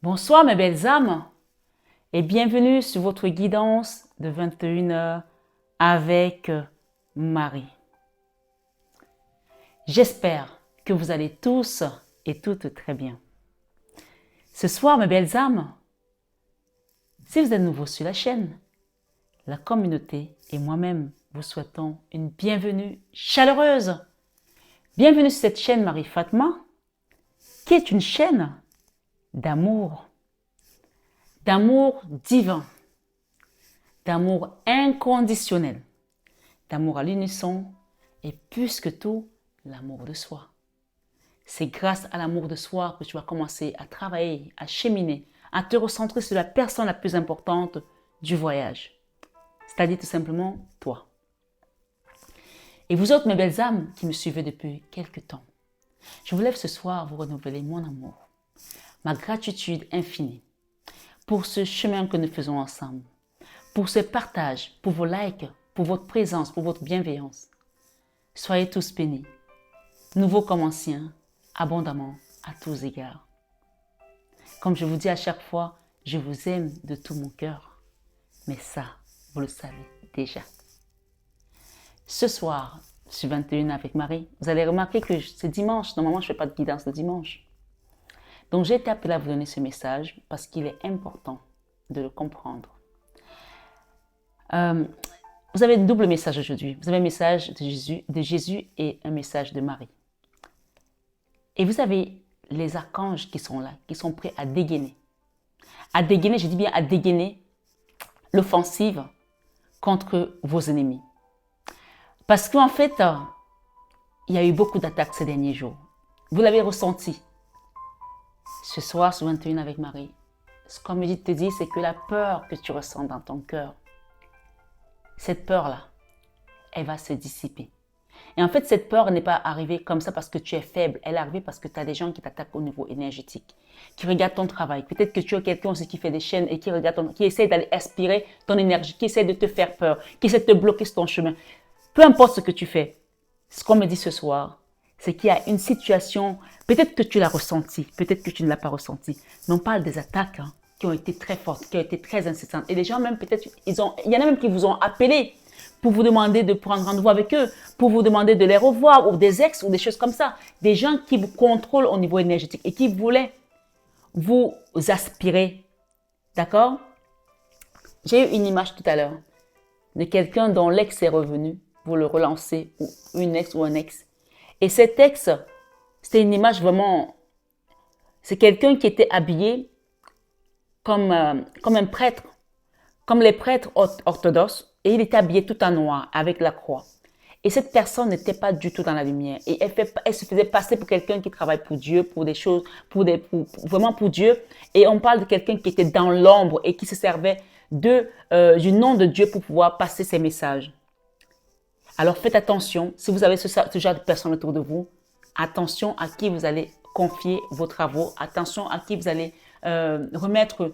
Bonsoir mes belles âmes et bienvenue sur votre guidance de 21h avec Marie. J'espère que vous allez tous et toutes très bien. Ce soir mes belles âmes, si vous êtes nouveau sur la chaîne, la communauté et moi-même vous souhaitons une bienvenue chaleureuse. Bienvenue sur cette chaîne Marie Fatma qui est une chaîne d'amour divin, d'amour inconditionnel, d'amour à l'unisson et plus que tout, l'amour de soi. C'est grâce à l'amour de soi que tu vas commencer à travailler, à cheminer, à te recentrer sur la personne la plus importante du voyage, c'est-à-dire tout simplement toi. Et vous autres, mes belles âmes qui me suivez depuis quelque temps, je vous lève ce soir vous renouveler mon amour, ma gratitude infinie pour ce chemin que nous faisons ensemble, pour ce partage, pour vos likes, pour votre présence, pour votre bienveillance. Soyez tous bénis, nouveaux comme anciens, abondamment à tous égards. Comme je vous dis à chaque fois, je vous aime de tout mon cœur, mais ça, vous le savez déjà. Ce soir, sur 21 avec Marie, vous allez remarquer que c'est dimanche, normalement je ne fais pas de guidance le dimanche. Donc j'ai été appelée à vous donner ce message parce qu'il est important de le comprendre. Vous avez un double message aujourd'hui. Vous avez un message de Jésus et un message de Marie. Et vous avez les archanges qui sont là, qui sont prêts à dégainer. À dégainer, je dis bien à dégainer l'offensive contre vos ennemis. Parce qu'en fait, il y a eu beaucoup d'attaques ces derniers jours. Vous l'avez ressenti. Ce soir, sur 21 avec Marie, ce qu'on me dit de te dire, c'est que la peur que tu ressens dans ton cœur, cette peur-là, elle va se dissiper. Et en fait, cette peur n'est pas arrivée comme ça parce que tu es faible. Elle est arrivée parce que tu as des gens qui t'attaquent au niveau énergétique, qui regardent ton travail. Peut-être que tu as quelqu'un aussi qui fait des chaînes et qui essaie d'aller aspirer ton énergie, qui essaie de te faire peur, qui essaie de te bloquer sur ton chemin. Peu importe ce que tu fais, ce qu'on me dit ce soir, c'est qu'il y a une situation, peut-être que tu l'as ressenti, peut-être que tu ne l'as pas ressenti. Mais on parle des attaques qui ont été très fortes, qui ont été très incessantes. Et les gens même, peut-être, il y en a même qui vous ont appelé pour vous demander de prendre rendez-vous avec eux, pour vous demander de les revoir, ou des ex, ou des choses comme ça. Des gens qui vous contrôlent au niveau énergétique et qui voulaient vous aspirer. D'accord? J'ai eu une image tout à l'heure de quelqu'un dont l'ex est revenu pour le relancer, ou une ex ou un ex. Et cet ex, c'était une image vraiment... C'est quelqu'un qui était habillé comme un prêtre, comme les prêtres orthodoxes, et il était habillé tout en noir, avec la croix. Et cette personne n'était pas du tout dans la lumière. Et elle se faisait passer pour quelqu'un qui travaille pour Dieu, pour des choses, vraiment pour Dieu. Et on parle de quelqu'un qui était dans l'ombre et qui se servait du nom de Dieu pour pouvoir passer ses messages. Alors faites attention, si vous avez ce genre de personnes autour de vous, attention à qui vous allez confier vos travaux, attention à qui vous allez remettre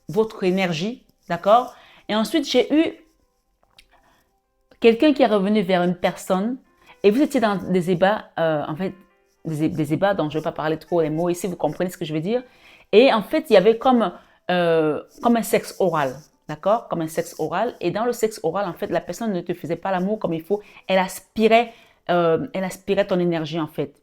votre énergie, d'accord? Et ensuite, j'ai eu quelqu'un qui est revenu vers une personne et vous étiez dans des débats, en fait, des débats dont je ne vais pas parler trop les mots ici, vous comprenez ce que je veux dire. Et en fait, il y avait comme un sexe oral. D'accord? Comme un sexe oral. Et dans le sexe oral, en fait, la personne ne te faisait pas l'amour comme il faut. Elle aspirait ton énergie, en fait.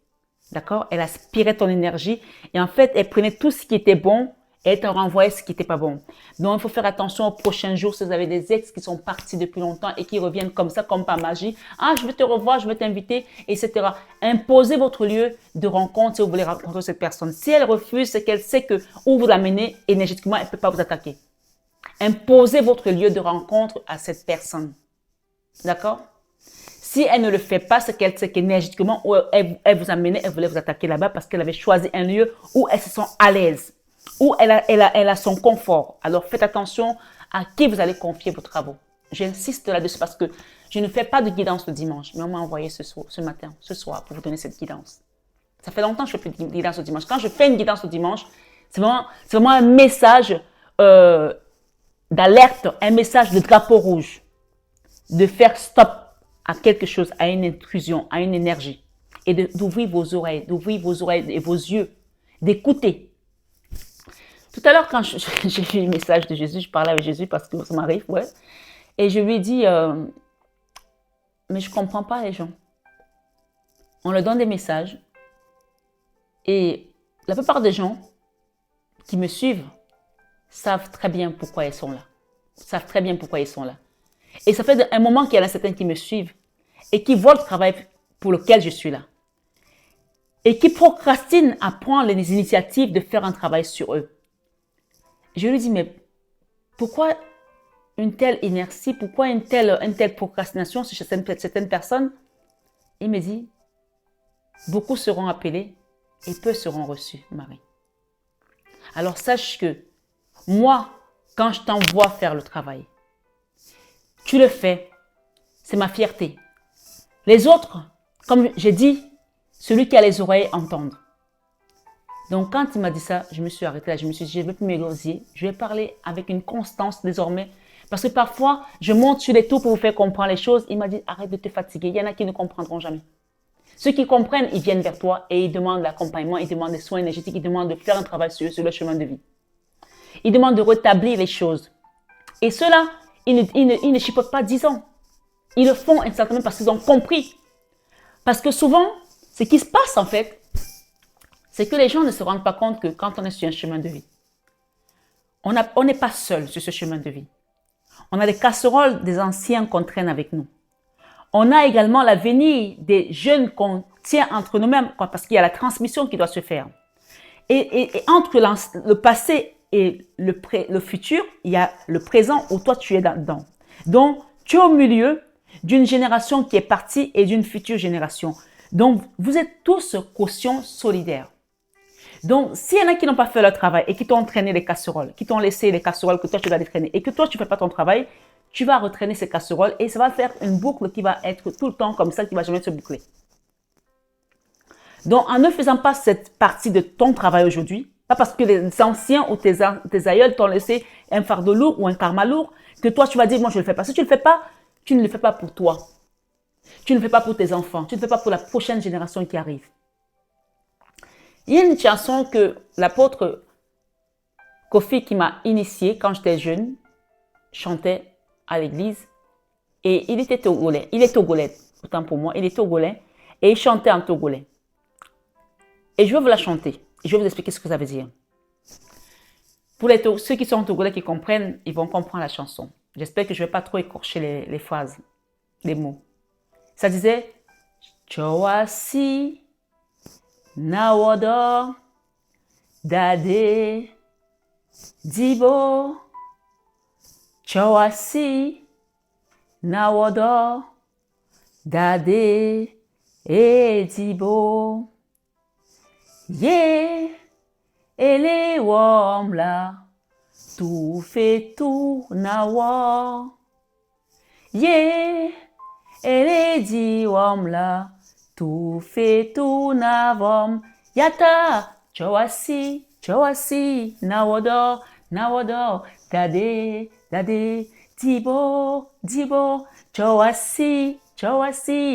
D'accord? Elle aspirait ton énergie. Et en fait, elle prenait tout ce qui était bon et elle te renvoyait ce qui n'était pas bon. Donc, il faut faire attention aux prochains jours si vous avez des ex qui sont partis depuis longtemps et qui reviennent comme ça, comme par magie. Ah, je veux te revoir, je veux t'inviter, etc. Imposez votre lieu de rencontre si vous voulez rencontrer cette personne. Si elle refuse, c'est qu'elle sait que où vous l'amenez énergétiquement, elle ne peut pas vous attaquer. Imposez votre lieu de rencontre à cette personne. D'accord? Si elle ne le fait pas, c'est qu'elle sait qu'énergétiquement, elle vous a mené, elle voulait vous attaquer là-bas parce qu'elle avait choisi un lieu où elle se sent à l'aise, où elle a son confort. Alors faites attention à qui vous allez confier vos travaux. J'insiste là-dessus parce que je ne fais pas de guidance le dimanche, mais on m'a envoyé ce soir, pour vous donner cette guidance. Ça fait longtemps que je ne fais plus de guidance le dimanche. Quand je fais une guidance le dimanche, c'est vraiment un message d'alerte, un message de drapeau rouge, de faire stop à quelque chose, à une intrusion, à une énergie, et d'ouvrir vos oreilles et vos yeux, d'écouter Tout à l'heure, quand j'ai vu le message de Jésus, je parlais avec Jésus parce que ça m'arrive, ouais. Et je lui ai dit, mais je ne comprends pas les gens. On leur donne des messages et la plupart des gens qui me suivent savent très bien pourquoi ils sont là. Savent très bien pourquoi ils sont là. Et ça fait un moment qu'il y en a certains qui me suivent et qui voient le travail pour lequel je suis là. Et qui procrastinent à prendre les initiatives de faire un travail sur eux. Je lui dis, mais pourquoi une telle inertie, pourquoi une telle procrastination chez certaines personnes? Il me dit, beaucoup seront appelés et peu seront reçus, Marie. Alors sache que moi, quand je t'envoie faire le travail, tu le fais, c'est ma fierté. Les autres, comme j'ai dit, celui qui a les oreilles entende. Donc quand il m'a dit ça, je me suis arrêtée là, je me suis dit, je ne vais plus m'égosier, je vais parler avec une constance désormais. Parce que parfois, je monte sur les tours pour vous faire comprendre les choses. Il m'a dit, arrête de te fatiguer, il y en a qui ne comprendront jamais. Ceux qui comprennent, ils viennent vers toi et ils demandent l'accompagnement, ils demandent des soins énergétiques, ils demandent de faire un travail sur le chemin de vie. Ils demandent de rétablir les choses. Et ceux-là, ils ne chipotent pas 10 ans. Ils le font exactement parce qu'ils ont compris. Parce que souvent, ce qui se passe en fait, c'est que les gens ne se rendent pas compte que quand on est sur un chemin de vie, on n'est pas seul sur ce chemin de vie. On a des casseroles des anciens qu'on traîne avec nous. On a également l'avenir des jeunes qu'on tient entre nous-mêmes parce qu'il y a la transmission qui doit se faire. Et entre le passé et le futur, il y a le présent où toi tu es dedans. Donc, tu es au milieu d'une génération qui est partie et d'une future génération. Donc, vous êtes tous caution solidaire. Donc, s'il y en a qui n'ont pas fait leur travail et qui t'ont traîné les casseroles, qui t'ont laissé les casseroles que toi tu dois les traîner et que toi tu ne fais pas ton travail, tu vas retraîner ces casseroles et ça va faire une boucle qui va être tout le temps comme ça, qui ne va jamais se boucler. Donc, en ne faisant pas cette partie de ton travail aujourd'hui, pas parce que les anciens ou tes aïeuls t'ont laissé un fardeau lourd ou un karma lourd, que toi tu vas dire, moi je ne le fais pas. Si tu ne le fais pas, tu ne le fais pas pour toi. Tu ne le fais pas pour tes enfants. Tu ne le fais pas pour la prochaine génération qui arrive. Il y a une chanson que l'apôtre Kofi, qui m'a initiée quand j'étais jeune, chantait à l'église. Et il était togolais. Il est togolais, autant pour moi. Il est togolais. Et il chantait en togolais. Et je vais vous la chanter. Et je vais vous expliquer ce que ça veut dire. Pour ceux qui sont togolais, qui comprennent, ils vont comprendre la chanson. J'espère que je ne vais pas trop écorcher les phrases, les mots. Ça disait « Chowasi Nawodo Dade Dibo Chowasi Nawodo Dade Dibo Ye Ele Womla Tu Fe Tu Nawa Ye Ele Di Womla Tu Fe Tu Navom Yata Chowasi Nawodo Dade Dibo Chowasi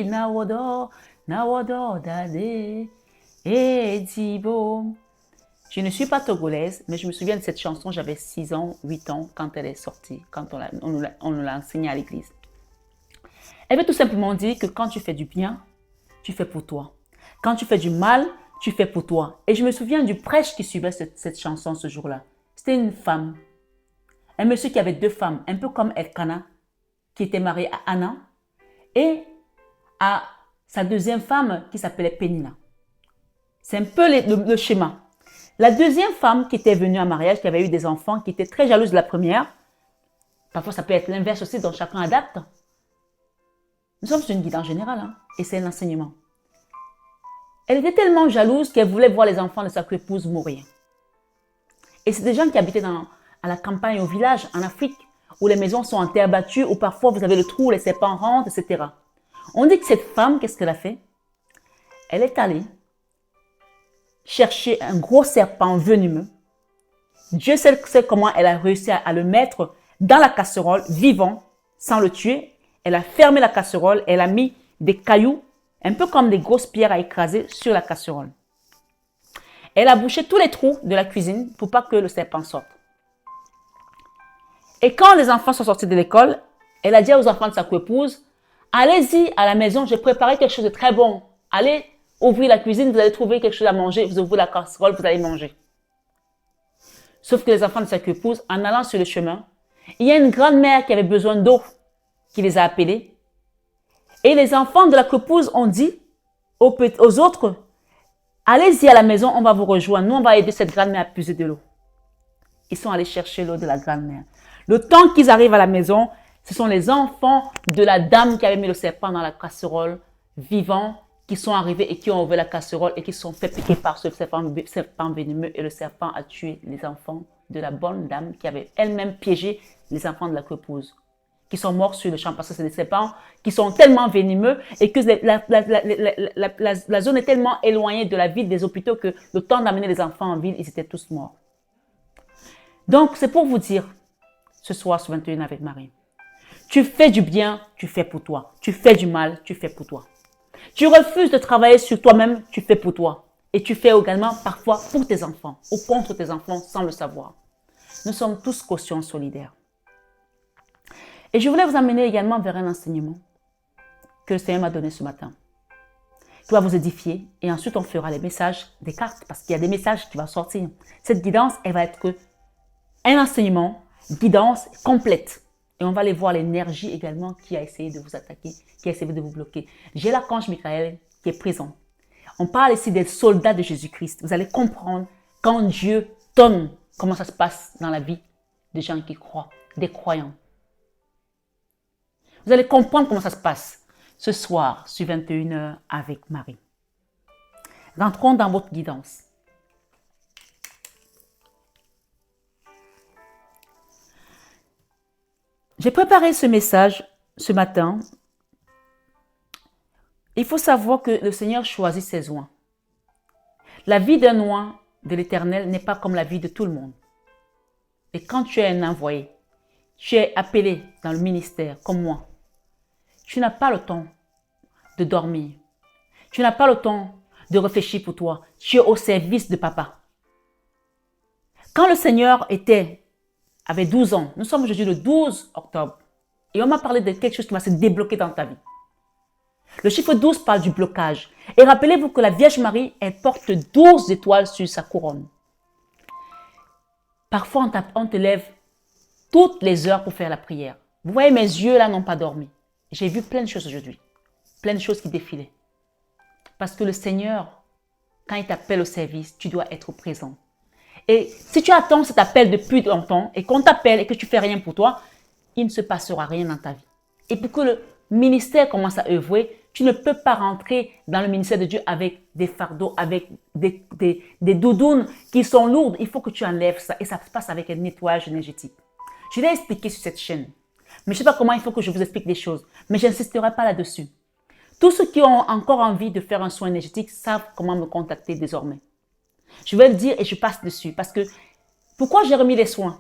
Nawodo Dade Dibo. Je ne suis pas togolaise, mais je me souviens de cette chanson, j'avais 6 ans, 8 ans quand elle est sortie, quand on nous l'a enseignée à l'église. Elle veut tout simplement dire que quand tu fais du bien, tu fais pour toi. Quand tu fais du mal, tu fais pour toi. Et je me souviens du prêche qui suivait cette chanson ce jour-là. C'était une femme, un monsieur qui avait 2 femmes, un peu comme Elkana, qui était marié à Anna, et à sa deuxième femme qui s'appelait Pénina. C'est un peu le schéma. La deuxième femme qui était venue en mariage, qui avait eu des enfants, qui était très jalouse de la première, parfois ça peut être l'inverse aussi, donc chacun adapte. Nous sommes sur une guidance générale, hein, et c'est un enseignement. Elle était tellement jalouse qu'elle voulait voir les enfants de sa épouse mourir. Et c'est des gens qui habitaient à la campagne, au village, en Afrique, où les maisons sont en terre battue, où parfois vous avez le trou, les serpents rentrent, etc. On dit que cette femme, qu'est-ce qu'elle a fait? Elle est allée chercher un gros serpent venimeux. Dieu sait comment elle a réussi à le mettre dans la casserole, vivant, sans le tuer. Elle a fermé la casserole, elle a mis des cailloux, un peu comme des grosses pierres à écraser sur la casserole. Elle a bouché tous les trous de la cuisine pour pas que le serpent sorte. Et quand les enfants sont sortis de l'école, elle a dit aux enfants de sa coépouse, allez-y à la maison, j'ai préparé quelque chose de très bon. Allez ouvrir la cuisine, vous allez trouver quelque chose à manger, vous ouvrez la casserole, vous allez manger. Sauf que les enfants de sa coépouse, en allant sur le chemin, il y a une grand-mère qui avait besoin d'eau, qui les a appelés. Et les enfants de la coépouse ont dit aux autres, allez-y à la maison, on va vous rejoindre. Nous, on va aider cette grand-mère à puiser de l'eau. Ils sont allés chercher l'eau de la grand-mère. Le temps qu'ils arrivent à la maison, ce sont les enfants de la dame qui avait mis le serpent dans la casserole, vivants, qui sont arrivés et qui ont ouvert la casserole et qui se sont fait piquer par ce serpent venimeux. Et le serpent a tué les enfants de la bonne dame qui avait elle-même piégé les enfants de la coépouse, qui sont morts sur le champ parce que c'est des serpents qui sont tellement venimeux et que la zone est tellement éloignée de la ville, des hôpitaux, que le temps d'amener les enfants en ville, ils étaient tous morts. Donc, c'est pour vous dire, ce soir, sur 21 avec Marie, tu fais du bien, tu fais pour toi. Tu fais du mal, tu fais pour toi. Tu refuses de travailler sur toi-même, tu fais pour toi. Et tu fais également parfois pour tes enfants ou contre tes enfants sans le savoir. Nous sommes tous caution solidaires. Et je voulais vous amener également vers un enseignement que le Seigneur m'a donné ce matin, qui va vous édifier. Et ensuite, on fera les messages des cartes parce qu'il y a des messages qui vont sortir. Cette guidance, elle va être un enseignement, guidance complète. Et on va aller voir l'énergie également qui a essayé de vous attaquer, qui a essayé de vous bloquer. J'ai l'archange Michael qui est présent. On parle ici des soldats de Jésus-Christ. Vous allez comprendre quand Dieu donne comment ça se passe dans la vie des gens qui croient, des croyants. Vous allez comprendre comment ça se passe ce soir sur 21h avec Marie. Rentrons dans votre guidance. J'ai préparé ce message ce matin. Il faut savoir que le Seigneur choisit ses oins. La vie d'un oint de l'Éternel n'est pas comme la vie de tout le monde. Et quand tu es un envoyé, tu es appelé dans le ministère comme moi, tu n'as pas le temps de dormir. Tu n'as pas le temps de réfléchir pour toi. Tu es au service de papa. Quand le Seigneur avait 12 ans, nous sommes aujourd'hui le 12 octobre, et on m'a parlé de quelque chose qui va se débloquer dans ta vie. Le chiffre 12 parle du blocage. Et rappelez-vous que la Vierge Marie, elle porte 12 étoiles sur sa couronne. Parfois, on te lève toutes les heures pour faire la prière. Vous voyez, mes yeux là n'ont pas dormi. J'ai vu plein de choses aujourd'hui. Plein de choses qui défilaient. Parce que le Seigneur, quand il t'appelle au service, tu dois être présent. Et si tu attends cet appel depuis longtemps et qu'on t'appelle et que tu fais rien pour toi, il ne se passera rien dans ta vie. Et pour que le ministère commence à œuvrer, tu ne peux pas rentrer dans le ministère de Dieu avec des fardeaux, avec des doudounes qui sont lourdes. Il faut que tu enlèves ça et ça se passe avec un nettoyage énergétique. Je l'ai expliqué sur cette chaîne. Mais je ne sais pas comment il faut que je vous explique des choses. Mais je n'insisterai pas là-dessus. Tous ceux qui ont encore envie de faire un soin énergétique savent comment me contacter désormais. Je vais le dire et je passe dessus. Parce que, pourquoi j'ai remis les soins?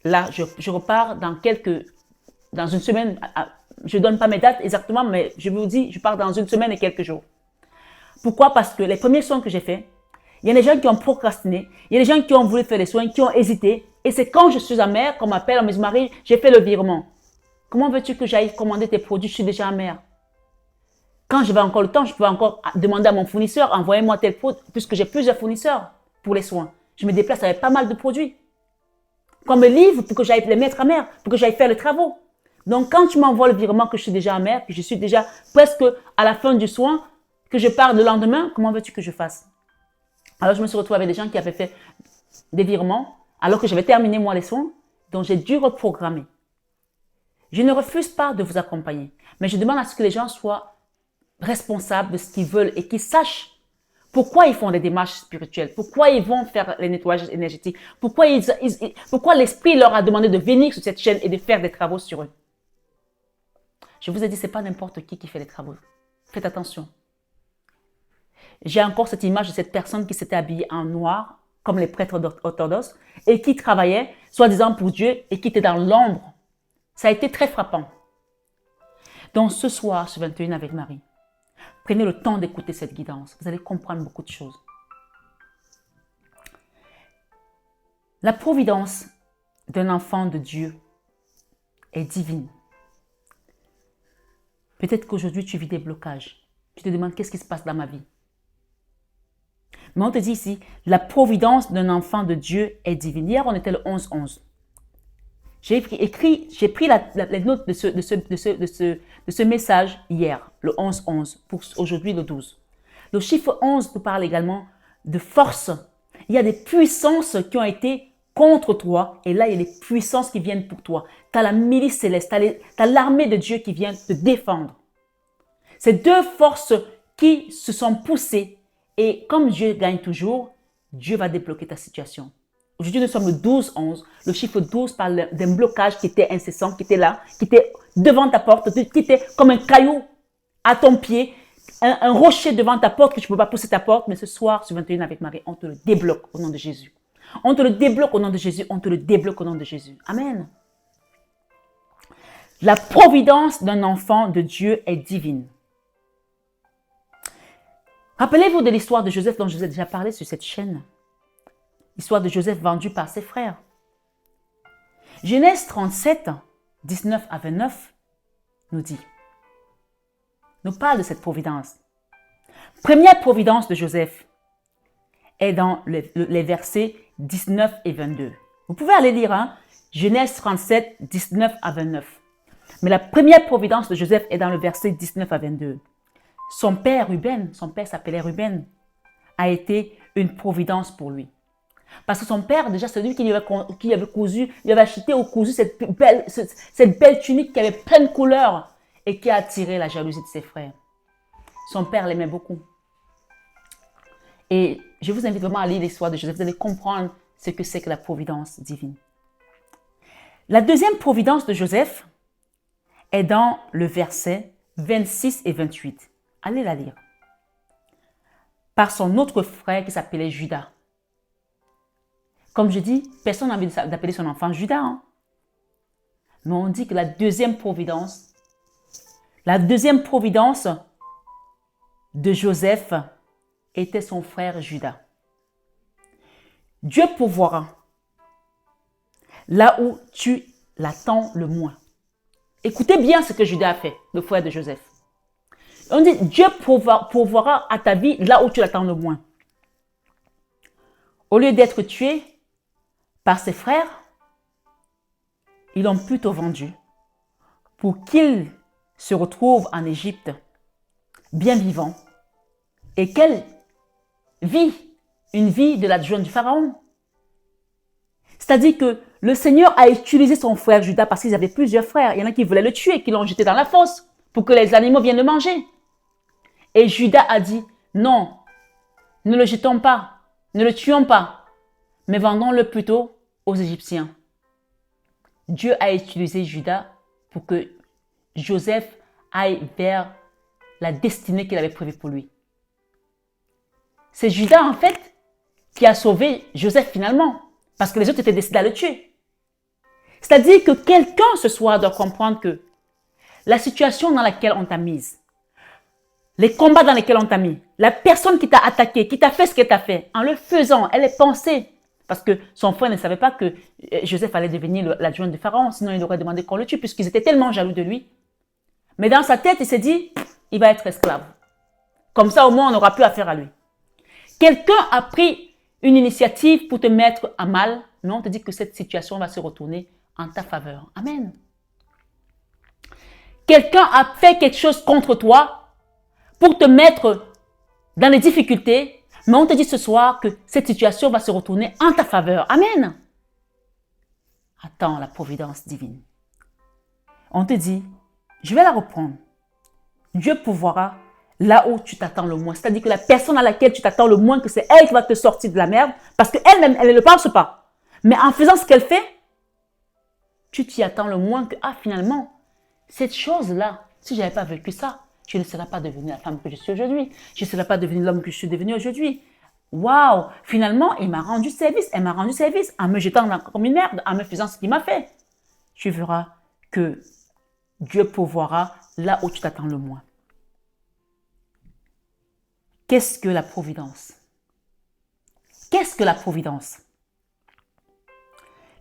Là, je repars dans une semaine. Je ne donne pas mes dates exactement, mais je vous dis, je pars dans une semaine et quelques jours. Pourquoi? Parce que les premiers soins que j'ai faits, il y a des gens qui ont procrastiné, il y a des gens qui ont voulu faire les soins, qui ont hésité. Et c'est quand je suis amère qu'on m'appelle, on me dit, Marie, j'ai fait le virement. Comment veux-tu que j'aille commander tes produits? Je suis déjà amère. Quand j'avais encore le temps, je pouvais encore demander à mon fournisseur, envoyez-moi tel produit, puisque j'ai plusieurs fournisseurs pour les soins. Je me déplace avec pas mal de produits. Qu'on me livre pour que j'aille les mettre à mer, pour que j'aille faire les travaux. Donc, quand tu m'envoies le virement que je suis déjà amère, que je suis déjà presque à la fin du soin, que je pars le lendemain, comment veux-tu que je fasse? Alors, je me suis retrouvée avec des gens qui avaient fait des virements, alors que j'avais terminé moi les soins, donc j'ai dû reprogrammer. Je ne refuse pas de vous accompagner, mais je demande à ce que les gens soient responsables de ce qu'ils veulent et qu'ils sachent pourquoi ils font des démarches spirituelles, pourquoi ils vont faire les nettoyages énergétiques, pourquoi l'Esprit leur a demandé de venir sur cette chaîne et de faire des travaux sur eux. Je vous ai dit, ce n'est pas n'importe qui fait les travaux. Faites attention. J'ai encore cette image de cette personne qui s'était habillée en noir, comme les prêtres orthodoxes, et qui travaillait, soi-disant pour Dieu, et qui était dans l'ombre. Ça a été très frappant. Donc ce soir, ce 21 avec Marie, prenez le temps d'écouter cette guidance. Vous allez comprendre beaucoup de choses. La providence d'un enfant de Dieu est divine. Peut-être qu'aujourd'hui, tu vis des blocages. Tu te demandes qu'est-ce qui se passe dans ma vie. Mais on te dit ici, la providence d'un enfant de Dieu est divine. Hier, on était le 11-11. J'ai pris les notes de ce message hier, le 11-11, pour aujourd'hui le 12. Le chiffre 11 nous parle également de force. Il y a des puissances qui ont été contre toi, et là, il y a des puissances qui viennent pour toi. Tu as la milice céleste, tu as l'armée de Dieu qui vient te défendre. Ces deux forces qui se sont poussées, et comme Dieu gagne toujours, Dieu va débloquer ta situation. Aujourd'hui, nous sommes le 12-11. Le chiffre 12 parle d'un blocage qui était incessant, qui était là, qui était devant ta porte, qui était comme un caillou à ton pied, un rocher devant ta porte que tu ne peux pas pousser ta porte. Mais ce soir, sur 21 avec Marie, on te le débloque au nom de Jésus. On te le débloque au nom de Jésus. On te le débloque au nom de Jésus. Amen. La providence d'un enfant de Dieu est divine. Rappelez-vous de l'histoire de Joseph dont je vous ai déjà parlé sur cette chaîne. L'histoire de Joseph vendu par ses frères. Genèse 37, 19 à 29 nous parle de cette providence. Première providence de Joseph est dans les versets 19 et 22. Vous pouvez aller lire, hein? Genèse 37, 19 à 29. Mais la première providence de Joseph est dans le verset 19 à 22. Son père Ruben, son père s'appelait Ruben, a été une providence pour lui. Parce que son père, déjà, c'est lui qui avait cousu, il avait acheté ou cousu cette belle tunique qui avait plein de couleurs et qui a attiré la jalousie de ses frères. Son père l'aimait beaucoup. Et je vous invite vraiment à lire l'histoire de Joseph. Vous allez comprendre ce que c'est que la providence divine. La deuxième providence de Joseph est dans le verset 26 et 28. Allez la lire. Par son autre frère qui s'appelait Judas. Comme je dis, personne n'a envie d'appeler son enfant Judas. Hein? Mais on dit que la deuxième providence de Joseph était son frère Judas. Dieu pourvoira là où tu l'attends le moins. Écoutez bien ce que Judas a fait, le frère de Joseph. On dit, Dieu pourvoira à ta vie là où tu l'attends le moins. Au lieu d'être tué par ses frères, ils l'ont plutôt vendu pour qu'il se retrouve en Égypte, bien vivant, et qu'elle vit une vie de l'adjoint du Pharaon. C'est-à-dire que le Seigneur a utilisé son frère Judas parce qu'ils avaient plusieurs frères. Il y en a qui voulaient le tuer, qui l'ont jeté dans la fosse pour que les animaux viennent le manger. Et Judas a dit, non, ne le jetons pas, ne le tuons pas, mais vendons-le plutôt aux Égyptiens. Dieu a utilisé Judas pour que Joseph aille vers la destinée qu'il avait prévue pour lui. C'est Judas, en fait, qui a sauvé Joseph finalement, parce que les autres étaient décidés à le tuer. C'est-à-dire que quelqu'un ce soir doit comprendre que la situation dans laquelle on t'a mise, les combats dans lesquels on t'a mis, la personne qui t'a attaqué, qui t'a fait ce qu'elle t'a fait, en le faisant, elle est pensée. Parce que son frère ne savait pas que Joseph allait devenir l'adjoint du Pharaon, sinon il aurait demandé qu'on le tue, puisqu'ils étaient tellement jaloux de lui. Mais dans sa tête, il s'est dit, il va être esclave. Comme ça, au moins, on n'aura plus affaire à lui. Quelqu'un a pris une initiative pour te mettre à mal, mais on te dit que cette situation va se retourner en ta faveur. Amen. Quelqu'un a fait quelque chose contre toi pour te mettre dans les difficultés, mais on te dit ce soir que cette situation va se retourner en ta faveur. Amen. Attends la providence divine. On te dit, je vais la reprendre. Dieu pourvoira là où tu t'attends le moins. C'est-à-dire que la personne à laquelle tu t'attends le moins, que c'est elle qui va te sortir de la merde, parce qu'elle-même, elle ne le pense pas. Mais en faisant ce qu'elle fait, tu t'y attends le moins que, finalement, cette chose-là, si je n'avais pas vécu ça, je ne serais pas devenue la femme que je suis aujourd'hui. Je ne serais pas devenue l'homme que je suis devenu aujourd'hui. Waouh! Finalement, il m'a rendu service. Elle m'a rendu service en me jetant comme une merde, en me faisant ce qu'il m'a fait. Tu verras que Dieu pourvoira là où tu t'attends le moins. Qu'est-ce que la providence? Qu'est-ce que la providence?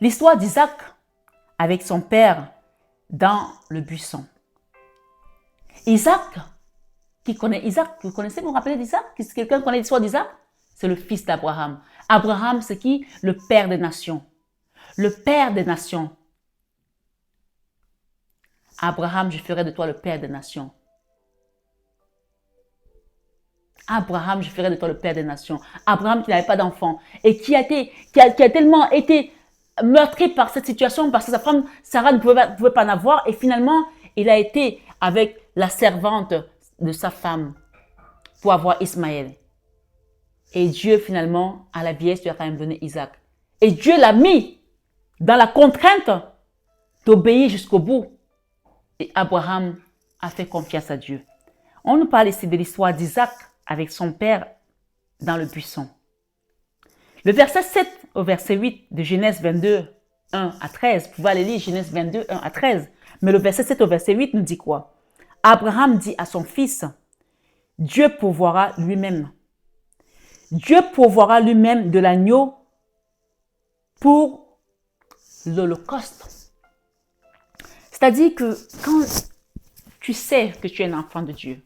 L'histoire d'Isaac avec son père dans le buisson. Isaac, qui connaît Isaac? Vous connaissez, vous vous rappelez d'Isaac? Quelqu'un connaît l'histoire d'Isaac? C'est le fils d'Abraham. Abraham, c'est qui? Le père des nations. Le père des nations. Abraham, je ferai de toi le père des nations. Abraham, je ferai de toi le père des nations. Abraham qui n'avait pas d'enfant et qui a tellement été meurtri par cette situation parce que sa femme Sarah ne pouvait pas en avoir et finalement il a été avec la servante de sa femme pour avoir Ismaël. Et Dieu finalement à la vieillesse lui a quand même donné Isaac. Et Dieu l'a mis dans la contrainte d'obéir jusqu'au bout. Et Abraham a fait confiance à Dieu. On nous parle ici de l'histoire d'Isaac avec son père dans le buisson. Le verset 7 au verset 8 de Genèse 22, 1 à 13, vous pouvez aller lire Genèse 22, 1 à 13, mais le verset 7 au verset 8 nous dit quoi? Abraham dit à son fils, Dieu pourvoira lui-même. Dieu pourvoira lui-même de l'agneau pour l'holocauste. C'est-à-dire que quand tu sais que tu es un enfant de Dieu,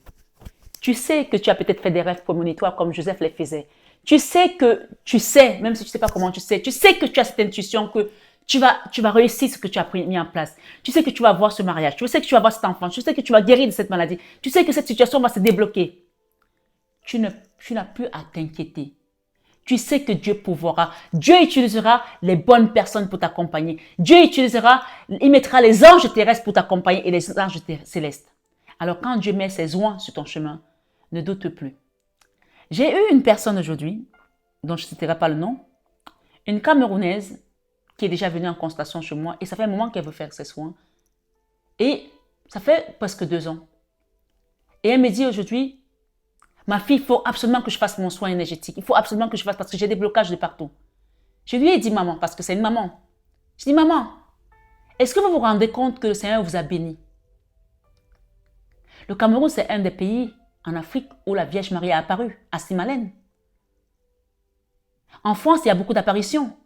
tu sais que tu as peut-être fait des rêves prémonitoires comme Joseph les faisait. Tu sais, même si tu ne sais pas comment tu sais que tu as cette intuition que tu vas réussir ce que tu as mis en place. Tu sais que tu vas avoir ce mariage. Tu sais que tu vas avoir cet enfant. Tu sais que tu vas guérir de cette maladie. Tu sais que cette situation va se débloquer. Tu n'as plus à t'inquiéter. Tu sais que Dieu pourvoira. Dieu utilisera les bonnes personnes pour t'accompagner. Il mettra les anges terrestres pour t'accompagner et les anges célestes. Alors quand Dieu met ses oins sur ton chemin, ne doute plus. J'ai eu une personne aujourd'hui, dont je ne citerai pas le nom, une Camerounaise qui est déjà venue en consultation chez moi et ça fait un moment qu'elle veut faire ses soins. Et ça fait presque 2 ans. Et elle me dit aujourd'hui, ma fille, il faut absolument que je fasse mon soin énergétique. Il faut absolument que je fasse parce que j'ai des blocages de partout. Je lui ai dit, maman, parce que c'est une maman. Je dis, maman, est-ce que vous vous rendez compte que le Seigneur vous a béni? Le Cameroun, c'est un des pays en Afrique où la Vierge Marie a apparu, à Simalène. En France, il y a beaucoup d'apparitions.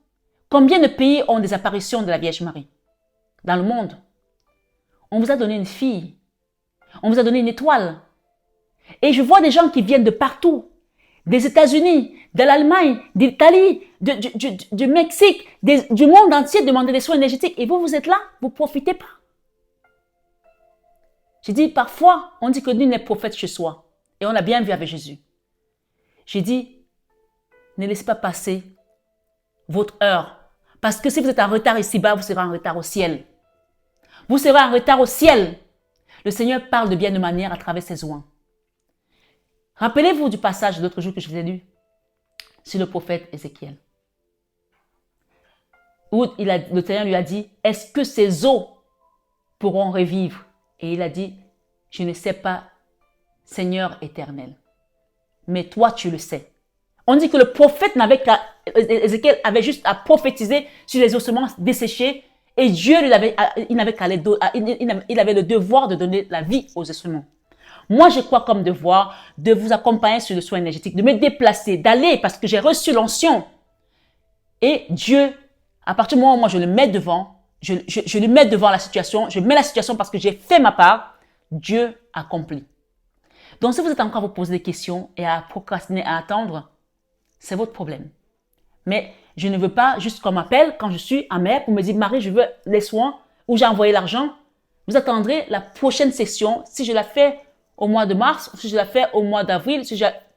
Combien de pays ont des apparitions de la Vierge Marie dans le monde? On vous a donné une fille. On vous a donné une étoile. Et je vois des gens qui viennent de partout. Des États-Unis, de l'Allemagne, d'Italie, du Mexique, du monde entier demander des soins énergétiques. Et vous êtes là, vous ne profitez pas. J'ai dit, parfois, on dit que nul n'est prophète chez soi. Et on l'a bien vu avec Jésus. J'ai dit, ne laissez pas passer votre heure. Parce que si vous êtes en retard ici-bas, vous serez en retard au ciel. Vous serez en retard au ciel. Le Seigneur parle de bien de manière à travers ses oins. Rappelez-vous du passage l'autre jour que je vous ai lu sur le prophète Ézéchiel. Où le Seigneur lui a dit, est-ce que ces eaux pourront revivre? Et il a dit, je ne sais pas, Seigneur éternel. Mais toi, tu le sais. On dit que le prophète Ézéchiel avait juste à prophétiser sur les ossements desséchés et Dieu, il avait le devoir de donner la vie aux ossements. Moi, je crois comme devoir de vous accompagner sur le soin énergétique, de me déplacer, d'aller parce que j'ai reçu l'onction. Et Dieu, à partir du moment où moi je le mets devant, je lui mets devant la situation, je mets la situation parce que j'ai fait ma part, Dieu accomplit. Donc, si vous êtes encore à vous poser des questions et à procrastiner, à attendre, c'est votre problème. Mais je ne veux pas juste qu'on m'appelle quand je suis en mer pour me dire, Marie, je veux les soins ou j'ai envoyé l'argent. Vous attendrez la prochaine session. Si je la fais au mois de mars, si je la fais au mois d'avril,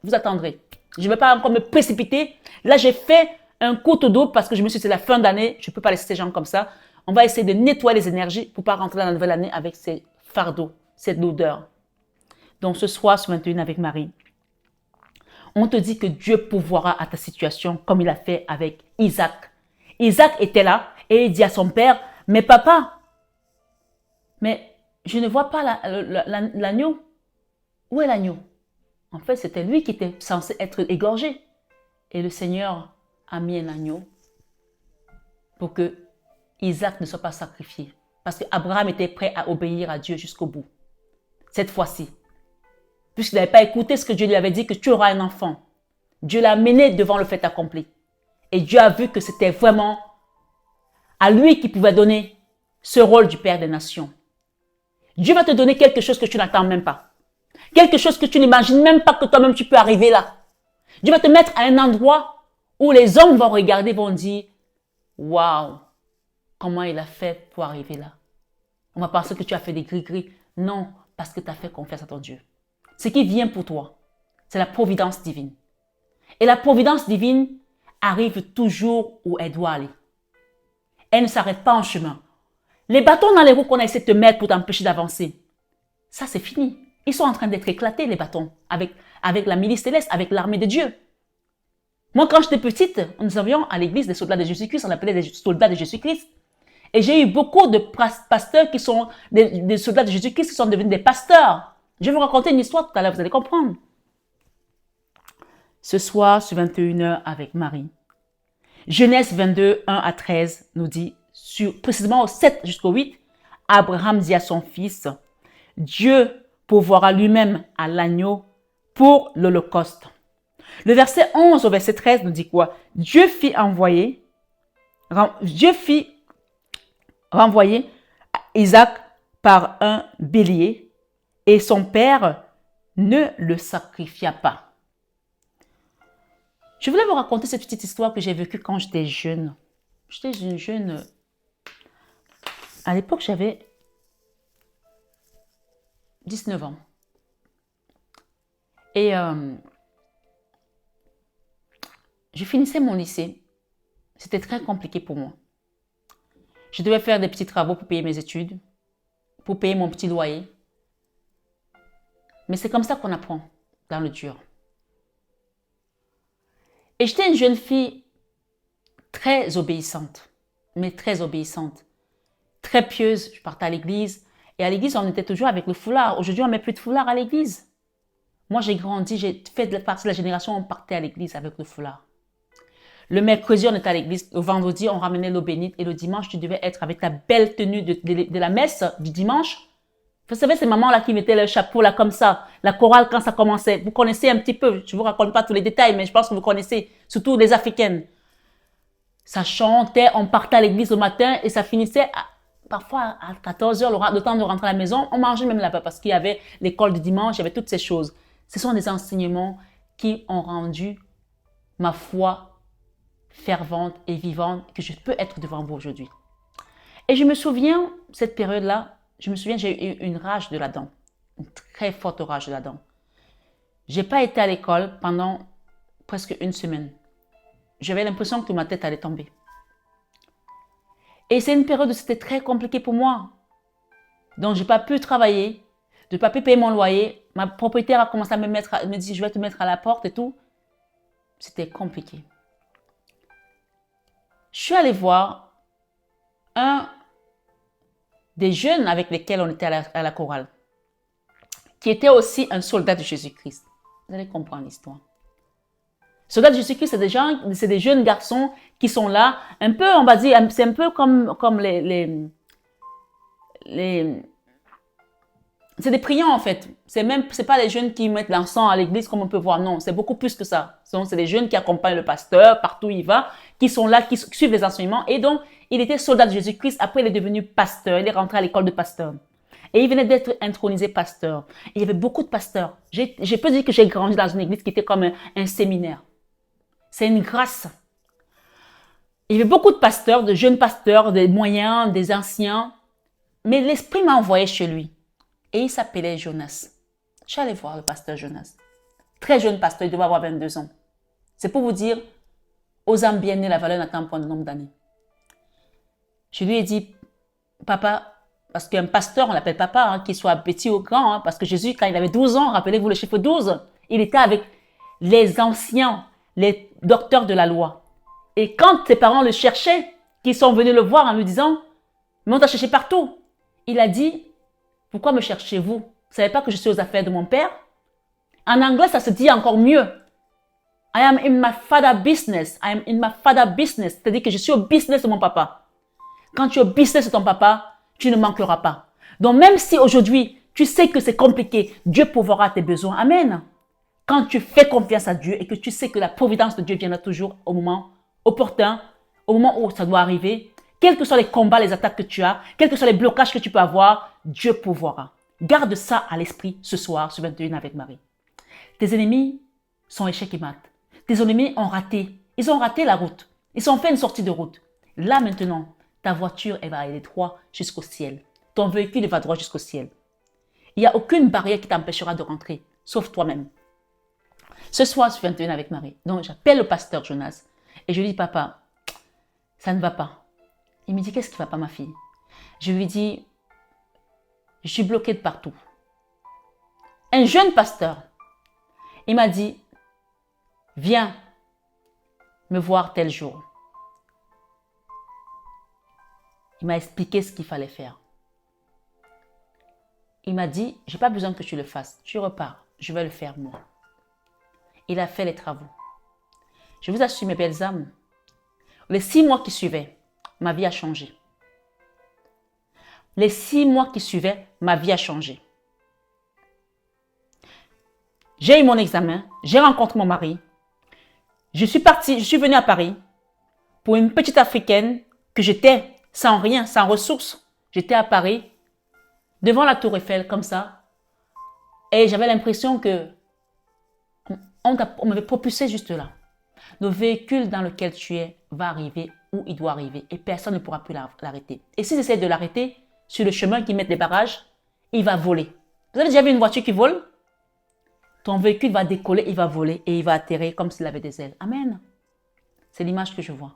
vous attendrez. Je ne vais pas encore me précipiter. Là, j'ai fait un coup tout double parce que je me suis dit, c'est la fin d'année. Je ne peux pas laisser ces gens comme ça. On va essayer de nettoyer les énergies pour ne pas rentrer dans la nouvelle année avec ces fardeaux, cette lourdeur. Donc, ce soir, ce 21 avec Marie, on te dit que Dieu pourvoira à ta situation comme il a fait avec Isaac. Isaac était là et il dit à son père, mais papa, mais je ne vois pas l'agneau. Où est l'agneau? En fait, c'était lui qui était censé être égorgé. Et le Seigneur a mis un agneau pour que Isaac ne soit pas sacrifié. Parce qu'Abraham était prêt à obéir à Dieu jusqu'au bout. Cette fois-ci. Puisqu'il n'avait pas écouté ce que Dieu lui avait dit, que tu auras un enfant. Dieu l'a mené devant le fait accompli. Et Dieu a vu que c'était vraiment à lui qui pouvait donner ce rôle du Père des Nations. Dieu va te donner quelque chose que tu n'attends même pas. Quelque chose que tu n'imagines même pas que toi-même tu peux arriver là. Dieu va te mettre à un endroit où les hommes vont regarder, vont dire, waouh, comment il a fait pour arriver là. On va penser que tu as fait des gris-gris. Non, parce que tu as fait confiance à ton Dieu. Ce qui vient pour toi, c'est la providence divine. Et la providence divine arrive toujours où elle doit aller. Elle ne s'arrête pas en chemin. Les bâtons dans les roues qu'on a essayé de te mettre pour t'empêcher d'avancer, ça c'est fini. Ils sont en train d'être éclatés, les bâtons, avec la milice céleste, avec l'armée de Dieu. Moi, quand j'étais petite, nous avions à l'église des soldats de Jésus-Christ, on appelait des soldats de Jésus-Christ. Et j'ai eu beaucoup de pasteurs qui sont des soldats de Jésus-Christ qui sont devenus des pasteurs. Je vais vous raconter une histoire tout à l'heure, vous allez comprendre. Ce soir, sur 21h avec Marie, Genèse 22, 1 à 13 nous dit, précisément au 7 jusqu'au 8, Abraham dit à son fils, Dieu pourvoira lui-même à l'agneau pour l'Holocauste. Le verset 11 au verset 13 nous dit quoi? Dieu fit renvoyer Isaac par un bélier et son père ne le sacrifia pas. Je voulais vous raconter cette petite histoire que j'ai vécue quand j'étais jeune. J'étais jeune. À l'époque, j'avais 19 ans. Et je finissais mon lycée. C'était très compliqué pour moi. Je devais faire des petits travaux pour payer mes études, pour payer mon petit loyer. Mais c'est comme ça qu'on apprend dans le dur. Et j'étais une jeune fille très obéissante, mais très obéissante, très pieuse. Je partais à l'église et à l'église, on était toujours avec le foulard. Aujourd'hui, on ne met plus de foulard à l'église. Moi, j'ai grandi, j'ai fait partie de la génération où on partait à l'église avec le foulard. Le mercredi, on était à l'église. Le vendredi, on ramenait l'eau bénite. Et le dimanche, tu devais être avec ta belle tenue de la messe du dimanche. Vous savez, ces mamans-là qui mettaient le chapeau là comme ça, la chorale quand ça commençait. Vous connaissez un petit peu, je ne vous raconte pas tous les détails, mais je pense que vous connaissez, surtout les Africaines. Ça chantait, on partait à l'église le matin et ça finissait parfois à 14 h, le temps de rentrer à la maison. On mangeait même là-bas parce qu'il y avait l'école du dimanche, il y avait toutes ces choses. Ce sont des enseignements qui ont rendu ma foi fervente et vivante que je peux être devant vous aujourd'hui. Et je me souviens, cette période-là, j'ai eu une rage de la dent, une très forte rage de la dent. Je n'ai pas été à l'école pendant presque une semaine. J'avais l'impression que ma tête allait tomber. Et c'est une période où c'était très compliqué pour moi. Donc, je n'ai pas pu travailler, je n'ai pas pu payer mon loyer. Ma propriétaire a commencé à me dire, je vais te mettre à la porte et tout. C'était compliqué. Je suis allée voir un des jeunes avec lesquels on était à la chorale, qui était aussi un soldat de Jésus-Christ. Vous allez comprendre l'histoire. Soldats de Jésus-Christ, c'est des jeunes garçons qui sont là, un peu, on va dire, c'est un peu comme c'est des priants en fait. C'est pas les jeunes qui mettent l'encens à l'église comme on peut voir, non, c'est beaucoup plus que ça. C'est des jeunes qui accompagnent le pasteur partout où il va, qui sont là, qui suivent les enseignements. Et donc, il était soldat de Jésus-Christ, après il est devenu pasteur, il est rentré à l'école de pasteur. Et il venait d'être intronisé pasteur. Et il y avait beaucoup de pasteurs. Je peux dire que j'ai grandi dans une église qui était comme un séminaire. C'est une grâce. Il y avait beaucoup de pasteurs, de jeunes pasteurs, des moyens, des anciens. Mais l'Esprit m'a envoyé chez lui. Et il s'appelait Jonas. Je suis allée voir le pasteur Jonas. Très jeune pasteur, il devait avoir 22 ans. C'est pour vous dire, aux âmes bien nées, la valeur n'attend pas le nombre d'années. Je lui ai dit, papa, parce qu'un pasteur, on l'appelle papa, hein, qu'il soit petit ou grand, hein, parce que Jésus, quand il avait 12 ans, rappelez-vous le chiffre 12, il était avec les anciens, les docteurs de la loi. Et quand ses parents le cherchaient, qu'ils sont venus le voir en lui disant, mais on t'a cherché partout. Il a dit, pourquoi me cherchez-vous? Vous ne savez pas que je suis aux affaires de mon père? En anglais, ça se dit encore mieux. I am in my father business. I am in my father business. C'est-à-dire que je suis au business de mon papa. Quand tu es au business de ton papa, tu ne manqueras pas. Donc même si aujourd'hui, tu sais que c'est compliqué, Dieu pourvoira tes besoins. Amen. Quand tu fais confiance à Dieu et que tu sais que la providence de Dieu viendra toujours au moment opportun, au moment où ça doit arriver, Quels que soient les combats, les attaques que tu as, quels que soient les blocages que tu peux avoir, Dieu pourvoira. Garde ça à l'esprit ce soir sur 21 avec Marie. Tes ennemis sont échecs et mat. Tes ennemis ont raté. Ils ont raté la route. Ils ont fait une sortie de route. Là maintenant, ta voiture, elle va aller droit jusqu'au ciel. Ton véhicule va droit jusqu'au ciel. Il n'y a aucune barrière qui t'empêchera de rentrer, sauf toi-même. Ce soir, sur 21 avec Marie. Donc, j'appelle le pasteur Jonas et je lui dis, papa, ça ne va pas. Il me dit, qu'est-ce qui ne va pas, ma fille? Je lui dis, je suis bloquée de partout. Un jeune pasteur, il m'a dit, viens me voir tel jour. Il m'a expliqué ce qu'il fallait faire. Il m'a dit, je n'ai pas besoin que tu le fasses. Tu repars, je vais le faire moi. Il a fait les travaux. Je vous assure, mes belles âmes, les 6 mois qui suivaient, ma vie a changé. Les 6 mois qui suivaient, ma vie a changé. J'ai eu mon examen, j'ai rencontré mon mari. Je suis venue à Paris pour une petite Africaine que j'étais sans rien, sans ressources. J'étais à Paris, devant la Tour Eiffel, comme ça. Et j'avais l'impression que on m'avait propulsé juste là. Le véhicule dans lequel tu es va arriver où il doit arriver et personne ne pourra plus l'arrêter. Et s'ils essaient de l'arrêter sur le chemin qui met des barrages, il va voler. Vous avez déjà vu une voiture qui vole? Ton véhicule va décoller, il va voler et il va atterrir comme s'il avait des ailes. Amen. C'est l'image que je vois.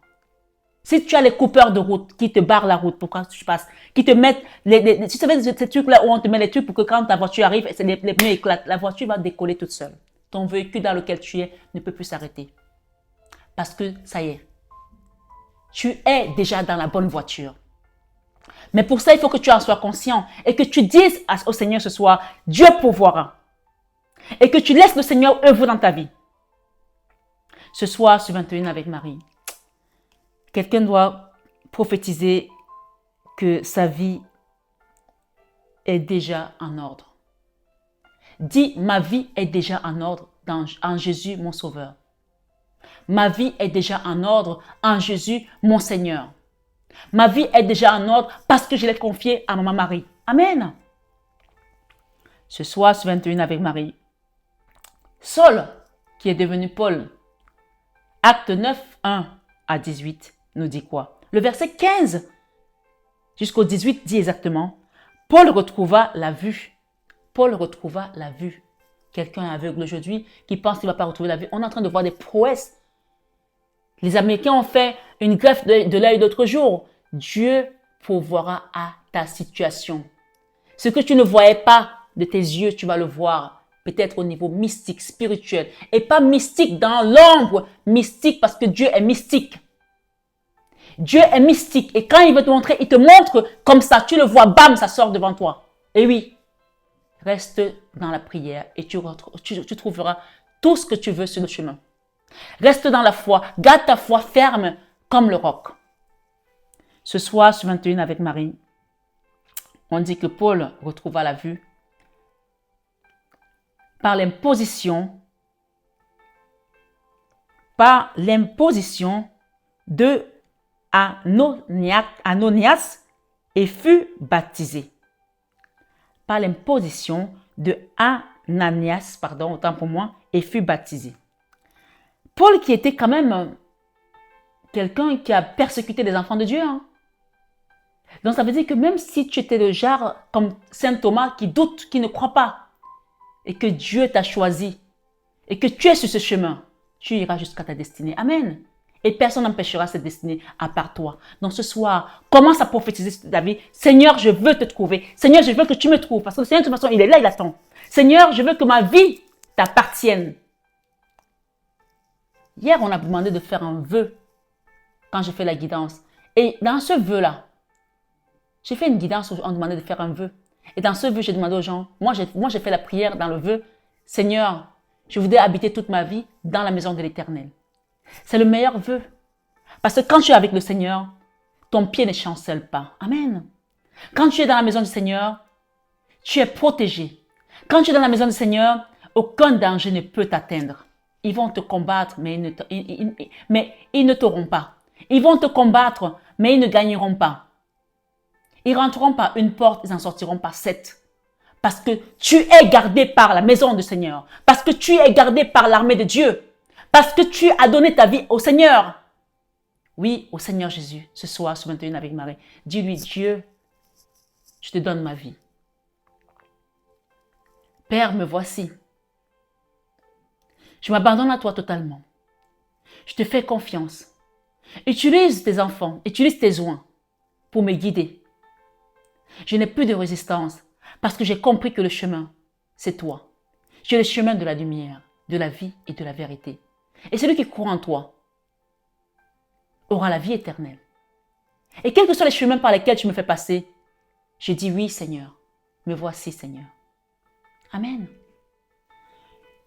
Si tu as les coupeurs de route qui te barrent la route pour quand tu passes, qui te mettent tu savais ces trucs-là où on te met les trucs pour que quand ta voiture arrive, les pneus éclatent, la voiture va décoller toute seule. Ton véhicule dans lequel tu es ne peut plus s'arrêter. Parce que ça y est, tu es déjà dans la bonne voiture. Mais pour ça, il faut que tu en sois conscient et que tu dises au Seigneur ce soir, Dieu pourvoira. Et que tu laisses le Seigneur œuvrer dans ta vie. Ce soir, sur 21 avec Marie, quelqu'un doit prophétiser que sa vie est déjà en ordre. Dis, ma vie est déjà en ordre en Jésus, mon Sauveur. Ma vie est déjà en ordre en Jésus, mon Seigneur. Ma vie est déjà en ordre parce que je l'ai confiée à Maman Marie. Amen. Ce soir, sur 21 avec Marie, Saul, qui est devenu Paul, acte 9, 1 à 18, nous dit quoi? Le verset 15 jusqu'au 18 dit exactement, Paul retrouva la vue. Paul retrouva la vue. Quelqu'un aveugle aujourd'hui qui pense qu'il ne va pas retrouver la vue. On est en train de voir des prouesses. Les Américains ont fait une greffe de l'œil l'autre jour. Dieu pourvoira à ta situation. Ce que tu ne voyais pas de tes yeux, tu vas le voir. Peut-être au niveau mystique, spirituel. Et pas mystique dans l'ombre. Mystique parce que Dieu est mystique. Dieu est mystique. Et quand il veut te montrer, il te montre comme ça. Tu le vois, bam, ça sort devant toi. Et oui, reste dans la prière et tu trouveras tout ce que tu veux sur le chemin. Reste dans la foi. Garde ta foi ferme comme le roc. Ce soir, sur 21 avec Marie, on dit que Paul retrouva la vue par l'imposition de Ananias et fut baptisé. Par l'imposition de Ananias, autant pour moi, et fut baptisé. Paul qui était quand même quelqu'un qui a persécuté les enfants de Dieu. Donc ça veut dire que même si tu étais le genre comme Saint Thomas qui doute, qui ne croit pas, et que Dieu t'a choisi, et que tu es sur ce chemin, tu iras jusqu'à ta destinée. Amen. Et personne n'empêchera cette destinée à part toi. Donc ce soir, commence à prophétiser sur ta vie. Seigneur, je veux te trouver. Seigneur, je veux que tu me trouves. Parce que le Seigneur, de toute façon, il est là, il attend. Seigneur, je veux que ma vie t'appartienne. Hier, on a demandé de faire un vœu quand j'ai fait la guidance. Et dans ce vœu-là, j'ai fait une guidance où on demandait de faire un vœu. Et dans ce vœu, j'ai demandé aux gens, moi j'ai fait la prière dans le vœu, Seigneur, je voudrais habiter toute ma vie dans la maison de l'Éternel. C'est le meilleur vœu. Parce que quand tu es avec le Seigneur, ton pied ne chancelle pas. Amen. Quand tu es dans la maison du Seigneur, tu es protégé. Quand tu es dans la maison du Seigneur, aucun danger ne peut t'atteindre. Ils vont te combattre, mais ils ne t'auront pas. Ils vont te combattre, mais ils ne gagneront pas. Ils rentreront par une porte, ils en sortiront par 7. Parce que tu es gardé par la maison du Seigneur. Parce que tu es gardé par l'armée de Dieu. Parce que tu as donné ta vie au Seigneur. Oui, au Seigneur Jésus, ce soir, ce 21 avec Marie. Dis-lui, Dieu, je te donne ma vie. Père, me voici. Je m'abandonne à toi totalement. Je te fais confiance. Utilise tes enfants, utilise tes oins pour me guider. Je n'ai plus de résistance parce que j'ai compris que le chemin, c'est toi. Tu es le chemin de la lumière, de la vie et de la vérité. Et celui qui croit en toi aura la vie éternelle. Et quels que soient les chemins par lesquels tu me fais passer, je dis oui Seigneur, me voici Seigneur. Amen.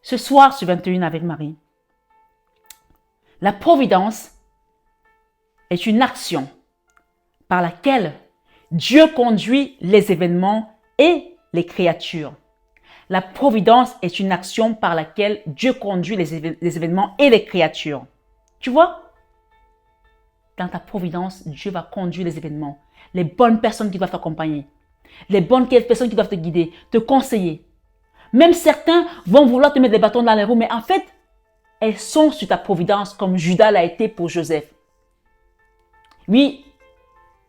Ce soir, sur 21 avec Marie, la providence est une action par laquelle Dieu conduit les événements et les créatures. La providence est une action par laquelle Dieu conduit les événements et les créatures. Tu vois? Dans ta providence, Dieu va conduire les événements, les bonnes personnes qui doivent t'accompagner, les bonnes personnes qui doivent te guider, te conseiller. Même certains vont vouloir te mettre des bâtons dans les roues, mais en fait, elles sont sur ta providence comme Judas l'a été pour Joseph. Oui,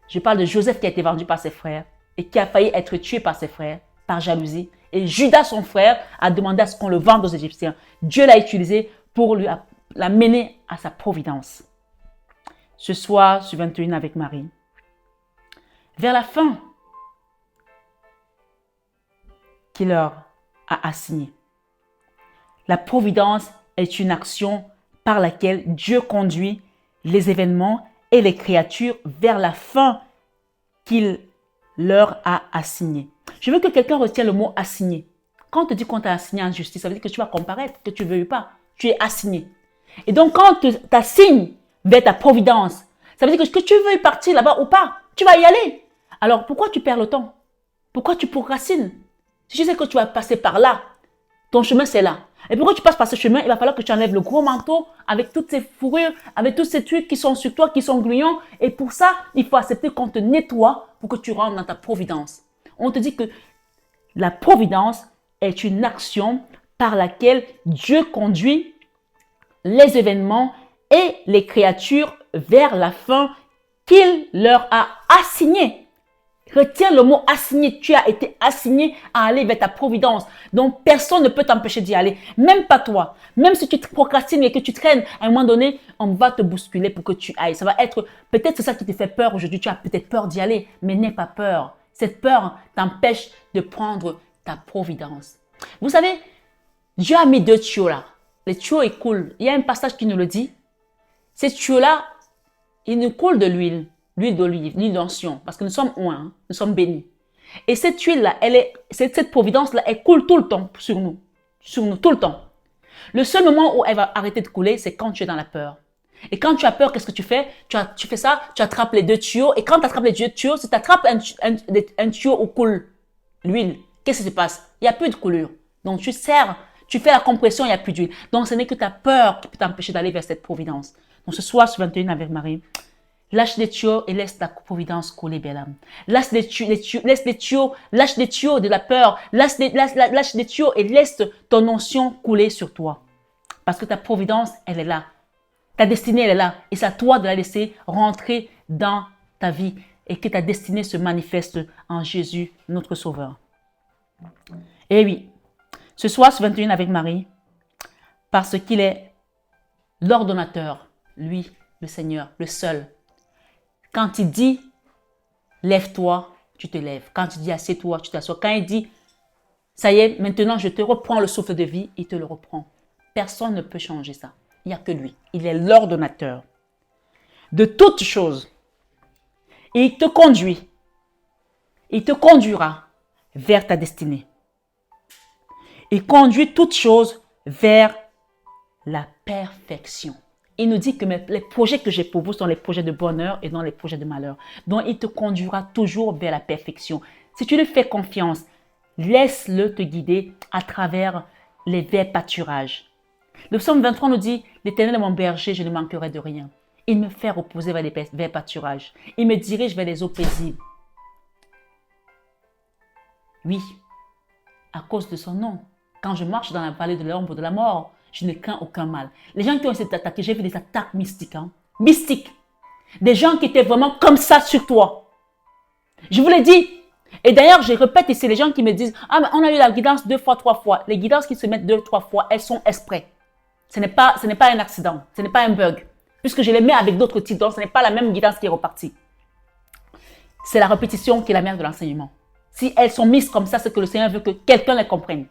je parle de Joseph qui a été vendu par ses frères et qui a failli être tué par ses frères, par jalousie. Et Judas, son frère, a demandé à ce qu'on le vende aux Égyptiens. Dieu l'a utilisé pour l'amener à sa providence. Ce soir, sur 21 avec Marie, vers la fin qu'il leur a assignée. La providence est une action par laquelle Dieu conduit les événements et les créatures vers la fin qu'il leur a assignée. Je veux que quelqu'un retienne le mot assigné. Quand on te dit qu'on t'a assigné en justice, ça veut dire que tu vas comparaître, que tu ne veux pas. Tu es assigné. Et donc, quand on t'assigne vers ta providence, ça veut dire que tu veux partir là-bas ou pas, tu vas y aller. Alors, pourquoi tu perds le temps? Pourquoi tu procrastines? Si tu sais que tu vas passer par là, ton chemin c'est là. Et pourquoi tu passes par ce chemin, il va falloir que tu enlèves le gros manteau avec toutes ces fourrures, avec tous ces trucs qui sont sur toi, qui sont gluants. Et pour ça, il faut accepter qu'on te nettoie pour que tu rentres dans ta providence. On te dit que la providence est une action par laquelle Dieu conduit les événements et les créatures vers la fin qu'il leur a assignée. Retiens le mot assigné. Tu as été assigné à aller vers ta providence. Donc, personne ne peut t'empêcher d'y aller. Même pas toi. Même si tu procrastines et que tu traînes, à un moment donné, on va te bousculer pour que tu ailles. Ça va être, peut-être c'est ça qui te fait peur aujourd'hui. Tu as peut-être peur d'y aller, mais n'aie pas peur. Cette peur t'empêche de prendre ta providence. Vous savez, Dieu a mis 2 tuyaux là. Les tuyaux, ils coulent. Il y a un passage qui nous le dit. Ces tuyaux-là, ils nous coulent de l'huile. L'huile d'olive, l'huile d'onction, parce que nous sommes oints, hein, nous sommes bénis. Et cette huile-là, cette providence-là, elle coule tout le temps sur nous, tout le temps. Le seul moment où elle va arrêter de couler, c'est quand tu es dans la peur. Et quand tu as peur, qu'est-ce que tu fais? Tu fais ça, tu attrapes les 2 tuyaux, et quand tu attrapes les 2 tuyaux, si tu attrapes un tuyau où coule l'huile, qu'est-ce qui se passe? Il n'y a plus de coulure. Donc tu serres, tu fais la compression, il n'y a plus d'huile. Donc ce n'est que ta peur qui peut t'empêcher d'aller vers cette providence. Donc ce soir, sur 21 avec Marie, lâche les tuyaux et laisse ta providence couler, belle âme. Lâche les tuyaux de la peur. Lâche les tuyaux et laisse ton onction couler sur toi. Parce que ta providence, elle est là. Ta destinée, elle est là. Et c'est à toi de la laisser rentrer dans ta vie. Et que ta destinée se manifeste en Jésus, notre Sauveur. Et oui, ce soir, ce 21 avec Marie, parce qu'il est l'ordonnateur, lui, le Seigneur, le seul. Quand il dit, lève-toi, tu te lèves. Quand il dit, assieds-toi, tu t'assois. Quand il dit, ça y est, maintenant je te reprends le souffle de vie, il te le reprend. Personne ne peut changer ça. Il n'y a que lui. Il est l'ordonnateur de toutes choses. Et il te conduit. Il te conduira vers ta destinée. Il conduit toutes choses vers la perfection. Il nous dit que les projets que j'ai pour vous sont les projets de bonheur et non les projets de malheur. Donc, il te conduira toujours vers la perfection. Si tu lui fais confiance, laisse-le te guider à travers les verts pâturages. Le psaume 23 nous dit, « L'Éternel est mon berger, je ne manquerai de rien. Il me fait reposer vers les pâturages. Il me dirige vers les eaux paisibles. Oui, à cause de son nom. Quand je marche dans la vallée de l'ombre de la mort, je ne crains aucun mal. Les gens qui ont essayé de t'attaquer, j'ai vu des attaques mystiques. Mystiques. Des gens qui étaient vraiment comme ça sur toi. Je vous l'ai dit. Et d'ailleurs, je répète ici, les gens qui me disent « Ah, mais on a eu la guidance 2 fois, 3 fois. » Les guidances qui se mettent 2, 3 fois, elles sont exprès. Ce n'est pas un accident. Ce n'est pas un bug. Puisque je les mets avec d'autres titres, donc ce n'est pas la même guidance qui est repartie. C'est la répétition qui est la mère de l'enseignement. Si elles sont mises comme ça, c'est que le Seigneur veut que quelqu'un les comprenne.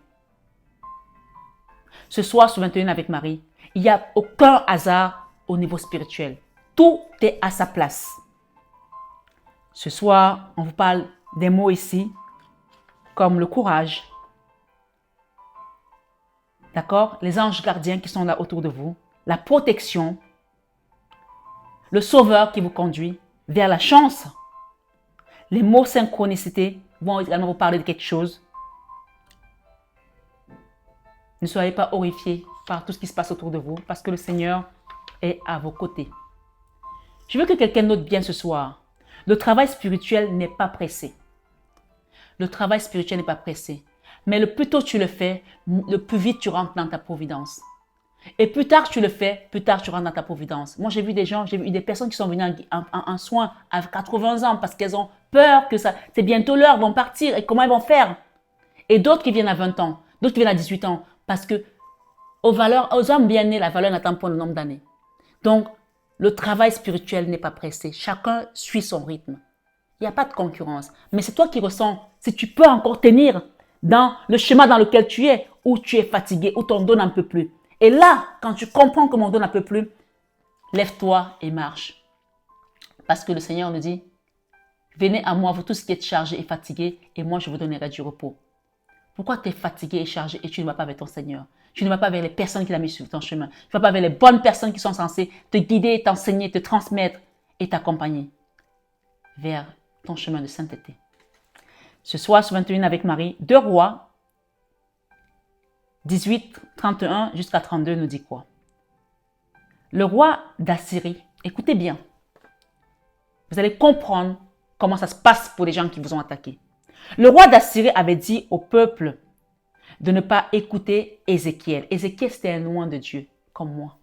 Ce soir, sur 21 avec Marie, il n'y a aucun hasard au niveau spirituel. Tout est à sa place. Ce soir, on vous parle des mots ici, comme le courage. D'accord? Les anges gardiens qui sont là autour de vous. La protection. Le sauveur qui vous conduit vers la chance. Les mots synchronicité vont également vous parler de quelque chose. Ne soyez pas horrifiés par tout ce qui se passe autour de vous parce que le Seigneur est à vos côtés. Je veux que quelqu'un note bien ce soir. Le travail spirituel n'est pas pressé. Le travail spirituel n'est pas pressé. Mais le plus tôt tu le fais, le plus vite tu rentres dans ta providence. Et plus tard tu le fais, plus tard tu rentres dans ta providence. Moi j'ai vu des personnes qui sont venues en soins à 80 ans parce qu'elles ont peur que c'est bientôt l'heure, vont partir et comment elles vont faire. Et d'autres qui viennent à 20 ans, d'autres qui viennent à 18 ans parce que aux hommes bien nés, la valeur n'attend pas le nombre d'années. Donc le travail spirituel n'est pas pressé. Chacun suit son rythme. Il n'y a pas de concurrence. Mais c'est toi qui ressens si tu peux encore tenir dans le schéma dans lequel tu es, où tu es fatigué, où ton dos n'en peut plus. Et là, quand tu comprends que mon dos n'en peut plus, lève-toi et marche. Parce que le Seigneur nous dit, venez à moi, vous tous qui êtes chargés et fatigués, et moi je vous donnerai du repos. Pourquoi tu es fatigué et chargé et tu ne vas pas vers ton Seigneur? Tu ne vas pas vers les personnes qu'il a mis sur ton chemin. Tu ne vas pas vers les bonnes personnes qui sont censées te guider, t'enseigner, te transmettre et t'accompagner vers ton chemin de sainteté. Ce soir, sur 21 avec Marie, 2 Rois, 18, 31 jusqu'à 32 nous dit quoi? Le roi d'Assyrie, écoutez bien, vous allez comprendre comment ça se passe pour les gens qui vous ont attaqué. Le roi d'Assyrie avait dit au peuple de ne pas écouter Ézéchiel. Ézéchiel, c'était un loin de Dieu, comme moi.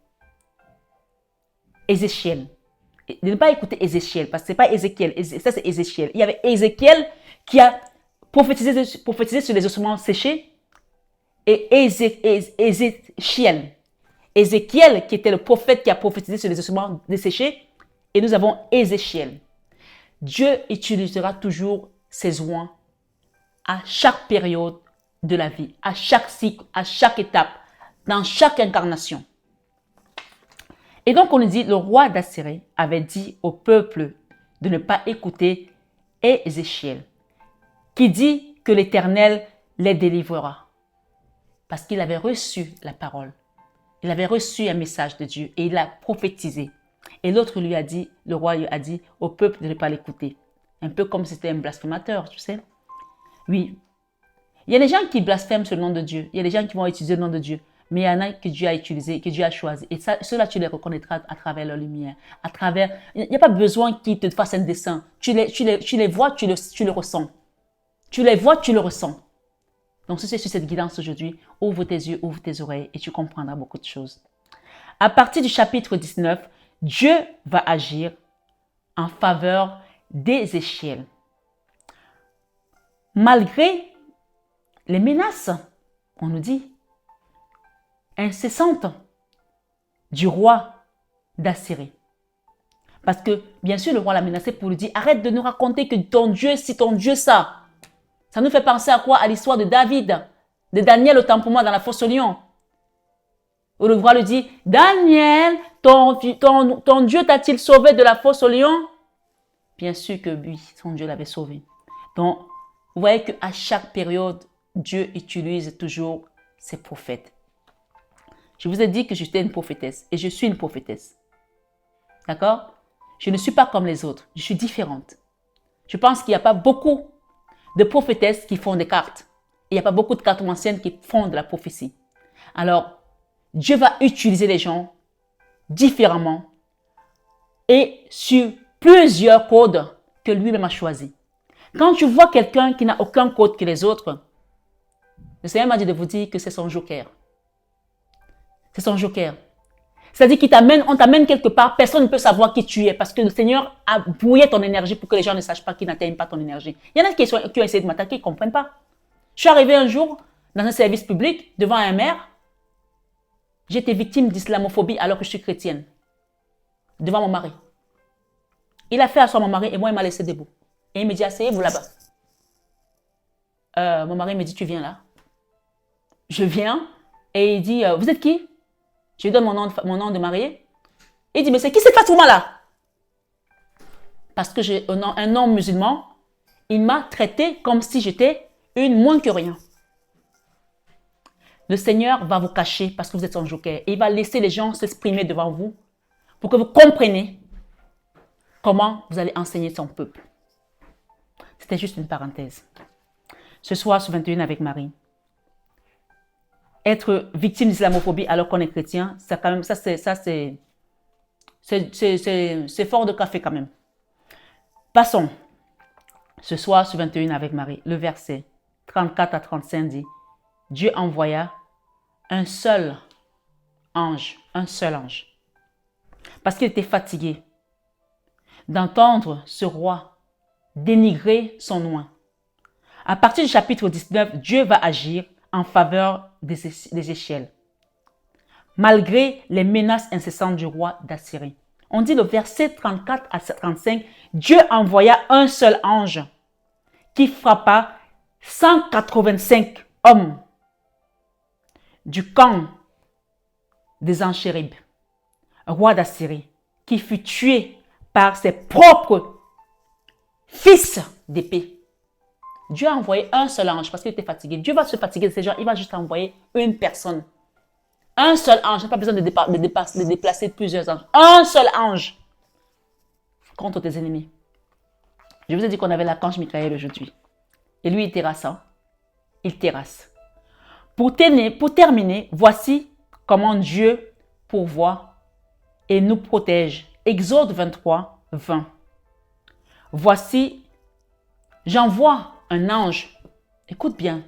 Ézéchiel. De ne pas écouter Ézéchiel, parce que ce n'est pas Ézéchiel, ça c'est Ézéchiel. Il y avait Ézéchiel qui a prophétisé sur les ossements séchés et Ézéchiel. Ézéchiel qui était le prophète qui a prophétisé sur les ossements desséchés et nous avons Ézéchiel. Dieu utilisera toujours ses oins à chaque période de la vie, à chaque cycle, à chaque étape, dans chaque incarnation. Et donc on nous dit, le roi d'Assyrie avait dit au peuple de ne pas écouter Ézéchiel, qui dit que l'Éternel les délivrera. Parce qu'il avait reçu la parole. Il avait reçu un message de Dieu et il a prophétisé. Et l'autre lui a dit, le roi lui a dit au peuple de ne pas l'écouter. Un peu comme si c'était un blasphémateur, tu sais. Oui. Il y a des gens qui blasphèment sur le nom de Dieu. Il y a des gens qui vont utiliser le nom de Dieu. Mais il y en a que Dieu a utilisé, que Dieu a choisi. Et ça, ceux-là, tu les reconnaîtras à travers leur lumière. À travers... Il n'y a pas besoin qu'ils te fassent un dessin. Tu les vois, tu le ressens. Tu les vois, tu le ressens. Donc, si c'est sur cette guidance aujourd'hui, ouvre tes yeux, ouvre tes oreilles et tu comprendras beaucoup de choses. À partir du chapitre 19, Dieu va agir en faveur d'Ézéchiel. Malgré les menaces, on nous dit, incessantes du roi d'Assyrie. Parce que, bien sûr, le roi l'a menacé pour lui dire, arrête de nous raconter que ton Dieu, c'est ton Dieu ça. Ça nous fait penser à quoi? À l'histoire de David, de Daniel, autant pour moi, dans la fosse au lion. Où le roi lui dit, Daniel, ton Dieu t'a-t-il sauvé de la fosse au lion? Bien sûr que oui, son Dieu l'avait sauvé. Donc, vous voyez qu'à chaque période, Dieu utilise toujours ses prophètes. Je vous ai dit que j'étais une prophétesse et je suis une prophétesse. D'accord? Je ne suis pas comme les autres, je suis différente. Je pense qu'il n'y a pas beaucoup de prophétesses qui font des cartes. Il n'y a pas beaucoup de cartes anciennes qui font de la prophétie. Alors, Dieu va utiliser les gens différemment et sur plusieurs codes que lui-même a choisis. Quand tu vois quelqu'un qui n'a aucun code que les autres, le Seigneur m'a dit de vous dire que c'est son joker. C'est son joker. C'est-à-dire on t'amène quelque part, personne ne peut savoir qui tu es parce que le Seigneur a brouillé ton énergie pour que les gens ne sachent pas qu'ils n'atteignent pas ton énergie. Il y en a qui ont essayé de m'attaquer, ils ne comprennent pas. Je suis arrivé un jour dans un service public devant un maire. J'étais victime d'islamophobie alors que je suis chrétienne. Devant mon mari. Il a fait asseoir mon mari et moi il m'a laissé debout. Et il me dit, asseyez-vous là-bas. Mon mari me dit, tu viens là. Je viens et il dit, vous êtes qui? Je lui donne mon nom de mariée. Il dit, mais c'est qui cette Fatouma là? Parce que j'ai un nom musulman, il m'a traité comme si j'étais une moins que rien. Le Seigneur va vous cacher parce que vous êtes son joker. Et il va laisser les gens s'exprimer devant vous pour que vous compreniez comment vous allez enseigner son peuple. C'était juste une parenthèse. Ce soir, sur 21 avec Marie. Être victime d'islamophobie alors qu'on est chrétien, ça quand même, c'est fort de café quand même. Passons. Ce soir, sur 21 avec Marie, le verset 34 à 35 dit, Dieu envoya un seul ange, parce qu'il était fatigué d'entendre ce roi dénigrer son nom. À partir du chapitre 19, Dieu va agir en faveur des échelles, malgré les menaces incessantes du roi d'Assyrie. On dit le verset 34 à 35, Dieu envoya un seul ange qui frappa 185 hommes du camp des Enchérib, roi d'Assyrie, qui fut tué par ses propres fils d'épée. Dieu a envoyé un seul ange parce qu'il était fatigué. Dieu va se fatiguer de ces gens, il va juste envoyer une personne. Un seul ange, il n'a pas besoin de déplacer plusieurs anges. Un seul ange contre tes ennemis. Je vous ai dit qu'on avait l'archange Michael aujourd'hui. Et lui, il terrasse. Il terrasse. Pour terminer, voici comment Dieu pourvoit et nous protège. Exode 23, 20. Voici, j'envoie un ange. Écoute bien.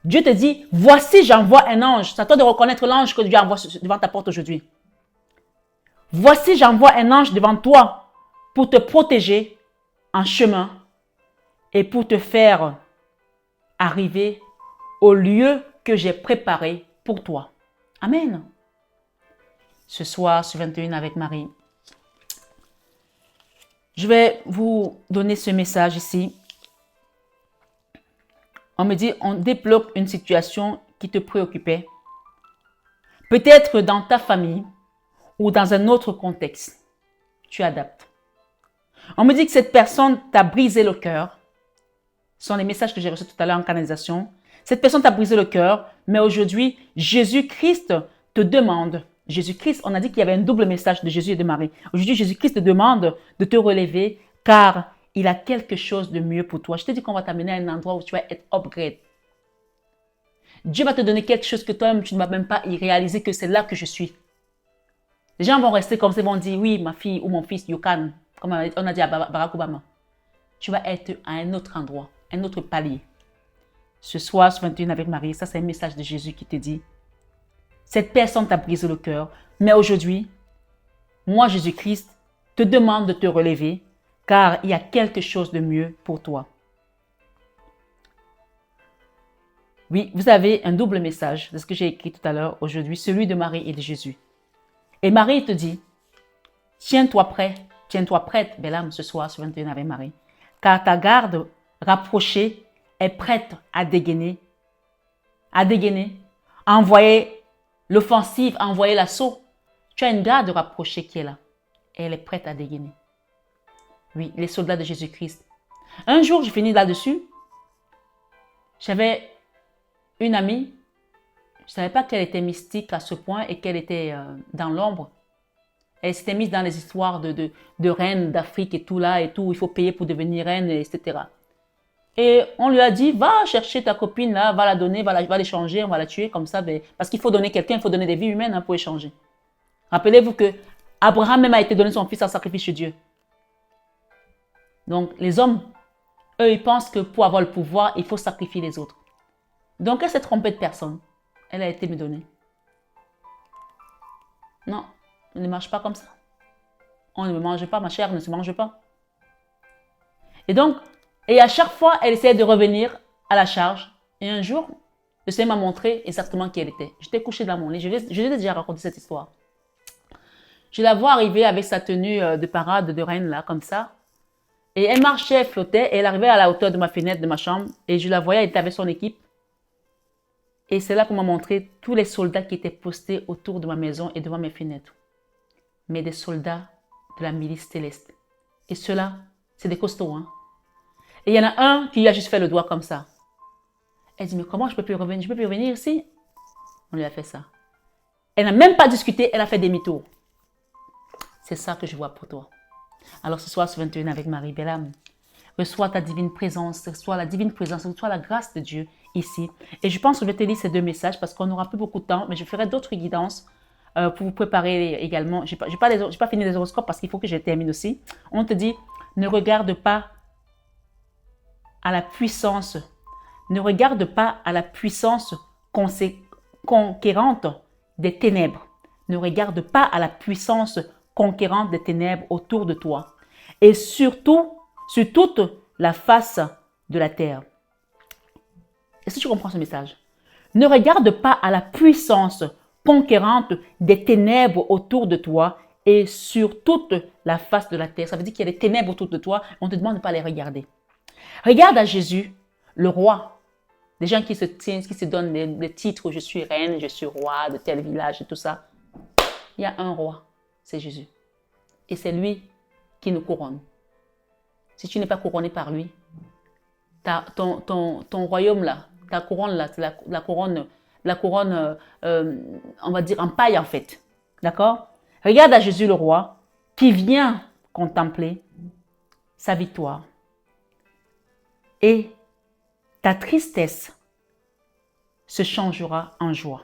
Dieu te dit, voici, j'envoie un ange. C'est à toi de reconnaître l'ange que Dieu envoie devant ta porte aujourd'hui. Voici, j'envoie un ange devant toi pour te protéger en chemin et pour te faire arriver au lieu que j'ai préparé pour toi. Amen. Ce soir, sur 21 avec Marie, je vais vous donner ce message ici. On me dit, on débloque une situation qui te préoccupait. Peut-être dans ta famille ou dans un autre contexte. Tu adaptes. On me dit que cette personne t'a brisé le cœur. Ce sont les messages que j'ai reçus tout à l'heure en canalisation. Cette personne t'a brisé le cœur, mais aujourd'hui, Jésus-Christ te demande. Jésus-Christ, on a dit qu'il y avait un double message de Jésus et de Marie. Aujourd'hui, Jésus-Christ te demande de te relever car il a quelque chose de mieux pour toi. Je te dis qu'on va t'amener à un endroit où tu vas être upgrade. Dieu va te donner quelque chose que toi-même, tu ne vas même pas y réaliser que c'est là que je suis. Les gens vont rester comme ça, ils vont dire, oui, ma fille ou mon fils, you can. Comme on a dit à Barack Obama. Tu vas être à un autre endroit, un autre palier. Ce soir, sur 21 avec Marie, ça c'est un message de Jésus qui te dit, cette personne t'a brisé le cœur, mais aujourd'hui, moi, Jésus-Christ, te demande de te relever, car il y a quelque chose de mieux pour toi. Oui, vous avez un double message de ce que j'ai écrit tout à l'heure aujourd'hui, celui de Marie et de Jésus. Et Marie te dit, tiens-toi prête, belle âme, ce soir sur 21 avec Marie, car ta garde rapprochée est prête à dégainer, à envoyer l'offensive, à envoyer l'assaut. Tu as une garde rapprochée qui est là, et elle est prête à dégainer. Oui, les soldats de Jésus-Christ. Un jour, je finis là-dessus. J'avais une amie. Je ne savais pas qu'elle était mystique à ce point et qu'elle était dans l'ombre. Elle s'était mise dans les histoires de reines d'Afrique et tout là et tout. Il faut payer pour devenir reine, etc. Et on lui a dit, va chercher ta copine là, va la donner, va l'échanger, on va la tuer comme ça. Parce qu'il faut donner quelqu'un, il faut donner des vies humaines pour échanger. Rappelez-vous que Abraham même a été donné son fils en sacrifice chez Dieu. Donc, les hommes, eux, ils pensent que pour avoir le pouvoir, il faut sacrifier les autres. Donc, elle s'est trompée de personne. Elle a été me donnée. Non, on ne marche pas comme ça. On ne me mange pas, ma chair ne se mange pas. Et donc, et à chaque fois, elle essayait de revenir à la charge. Et un jour, le Seigneur m'a montré exactement qui elle était. J'étais couchée dans mon lit. Je l'ai déjà raconté cette histoire. Je la vois arriver avec sa tenue de parade de reine, là, comme ça. Et elle marchait, elle flottait, et elle arrivait à la hauteur de ma fenêtre, de ma chambre. Et je la voyais, elle était avec son équipe. Et c'est là qu'on m'a montré tous les soldats qui étaient postés autour de ma maison et devant mes fenêtres. Mais des soldats de la milice céleste. Et ceux-là, c'est des costauds, hein. Et il y en a un qui lui a juste fait le doigt comme ça. Elle dit, mais comment je peux plus revenir? Je peux plus revenir ici? On lui a fait ça. Elle n'a même pas discuté, elle a fait demi-tour. C'est ça que je vois pour toi. Alors ce soir, ce 21 avec Marie Bellam, reçois ta divine présence, reçois la divine présence, reçois la grâce de Dieu ici. Et je pense que je vais te lire ces deux messages parce qu'on n'aura plus beaucoup de temps, mais je ferai d'autres guidances pour vous préparer également. Je n'ai pas fini les horoscopes parce qu'il faut que je termine aussi. On te dit, ne regarde pas à la puissance, ne regarde pas à la puissance conquérante des ténèbres. Ne regarde pas à la puissance conquérante des ténèbres autour de toi. Et surtout, sur toute la face de la terre. Est-ce que tu comprends ce message? Ne regarde pas à la puissance conquérante des ténèbres autour de toi et sur toute la face de la terre. Ça veut dire qu'il y a des ténèbres autour de toi. On te demande de ne pas les regarder. Regarde à Jésus, le roi. Des gens qui se tiennent, qui se donnent des titres. Je suis reine, je suis roi de tel village et tout ça. Il y a un roi, c'est Jésus. Et c'est lui qui nous couronne. Si tu n'es pas couronné par lui, ton royaume là, ta couronne là, c'est la couronne, on va dire en paille en fait. D'accord? Regarde à Jésus le roi qui vient contempler sa victoire. Et ta tristesse se changera en joie.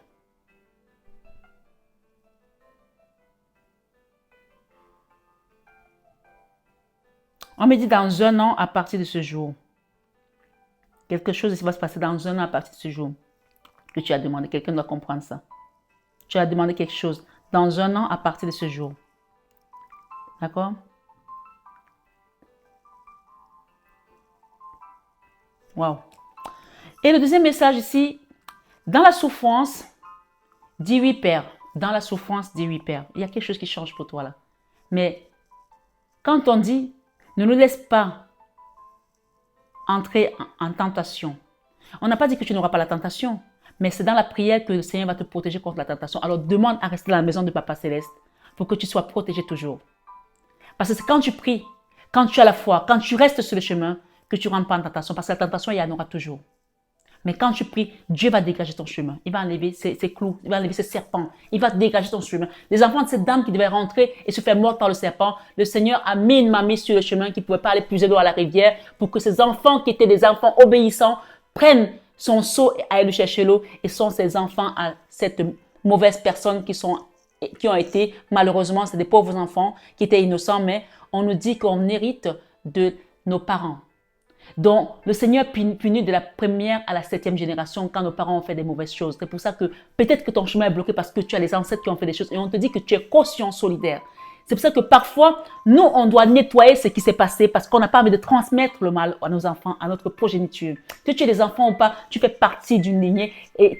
On me dit dans un an à partir de ce jour. Quelque chose va se passer dans un an à partir de ce jour que tu as demandé. Quelqu'un doit comprendre ça. Tu as demandé quelque chose dans un an à partir de ce jour. D'accord? Wow. Et le deuxième message ici, dans la souffrance, dis oui Père. Dans la souffrance, dis oui Père. Il y a quelque chose qui change pour toi là. Mais quand on dit, ne nous laisse pas entrer en tentation. On n'a pas dit que tu n'auras pas la tentation, mais c'est dans la prière que le Seigneur va te protéger contre la tentation. Alors demande à rester dans la maison de Papa Céleste pour que tu sois protégé toujours. Parce que c'est quand tu pries, quand tu as la foi, quand tu restes sur le chemin, que tu ne rentres pas en tentation. Parce que la tentation, il y en aura toujours. Mais quand tu pries, Dieu va dégager ton chemin. Il va enlever ses clous, il va enlever ses serpents. Il va dégager ton chemin. Les enfants de cette dame qui devaient rentrer et se faire mordre par le serpent, le Seigneur a mis une mamie sur le chemin qui ne pouvait pas aller puiser l'eau à la rivière pour que ces enfants qui étaient des enfants obéissants prennent son seau et aillent lui chercher l'eau. Et sont ces enfants à cette mauvaise personne qui ont été, malheureusement, c'est des pauvres enfants qui étaient innocents, mais on nous dit qu'on hérite de nos parents. Donc, le Seigneur punit de la première à la 7e génération quand nos parents ont fait des mauvaises choses. C'est pour ça que peut-être que ton chemin est bloqué parce que tu as les ancêtres qui ont fait des choses et on te dit que tu es quotient solidaire. C'est pour ça que parfois, nous, on doit nettoyer ce qui s'est passé parce qu'on n'a pas envie de transmettre le mal à nos enfants, à notre progéniture. Que tu aies des enfants ou pas, tu fais partie d'une lignée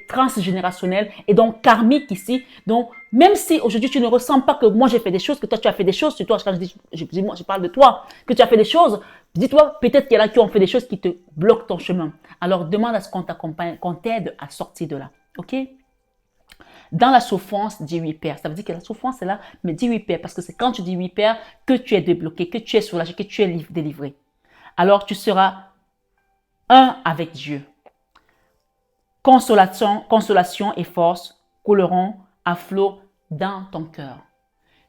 transgénérationnelle et donc karmique ici. Donc, même si aujourd'hui tu ne ressens pas que moi j'ai fait des choses, que toi tu as fait des choses, sur toi, quand je parle de toi, que tu as fait des choses, dis-toi, peut-être qu'il y en a qui ont fait des choses qui te bloquent ton chemin. Alors, demande à ce qu'on t'accompagne, qu'on t'aide à sortir de là. OK? Dans la souffrance, dis oui Père. Ça veut dire que la souffrance est là, mais dis oui Père. Parce que c'est quand tu dis oui Père que tu es débloqué, que tu es soulagé, que tu es délivré. Alors tu seras un avec Dieu. Consolation et force couleront à flot dans ton cœur.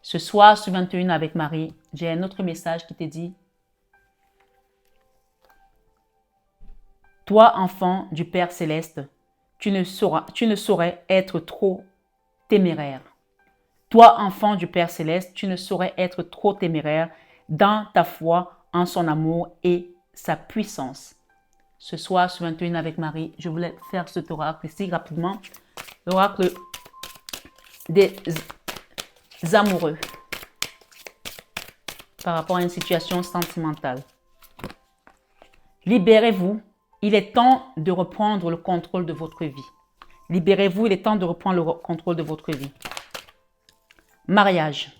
Ce soir, sur 21 avec Marie, j'ai un autre message qui te dit: toi, enfant du Père Céleste, tu ne saurais être trop téméraire. Toi, enfant du Père Céleste, tu ne saurais être trop téméraire dans ta foi en son amour et sa puissance. Ce soir, sur 21 avec Marie, je voulais faire cet oracle ici rapidement. L'oracle des amoureux par rapport à une situation sentimentale. Libérez-vous, il est temps de reprendre le contrôle de votre vie. Libérez-vous, il est temps de reprendre le contrôle de votre vie. Mariage.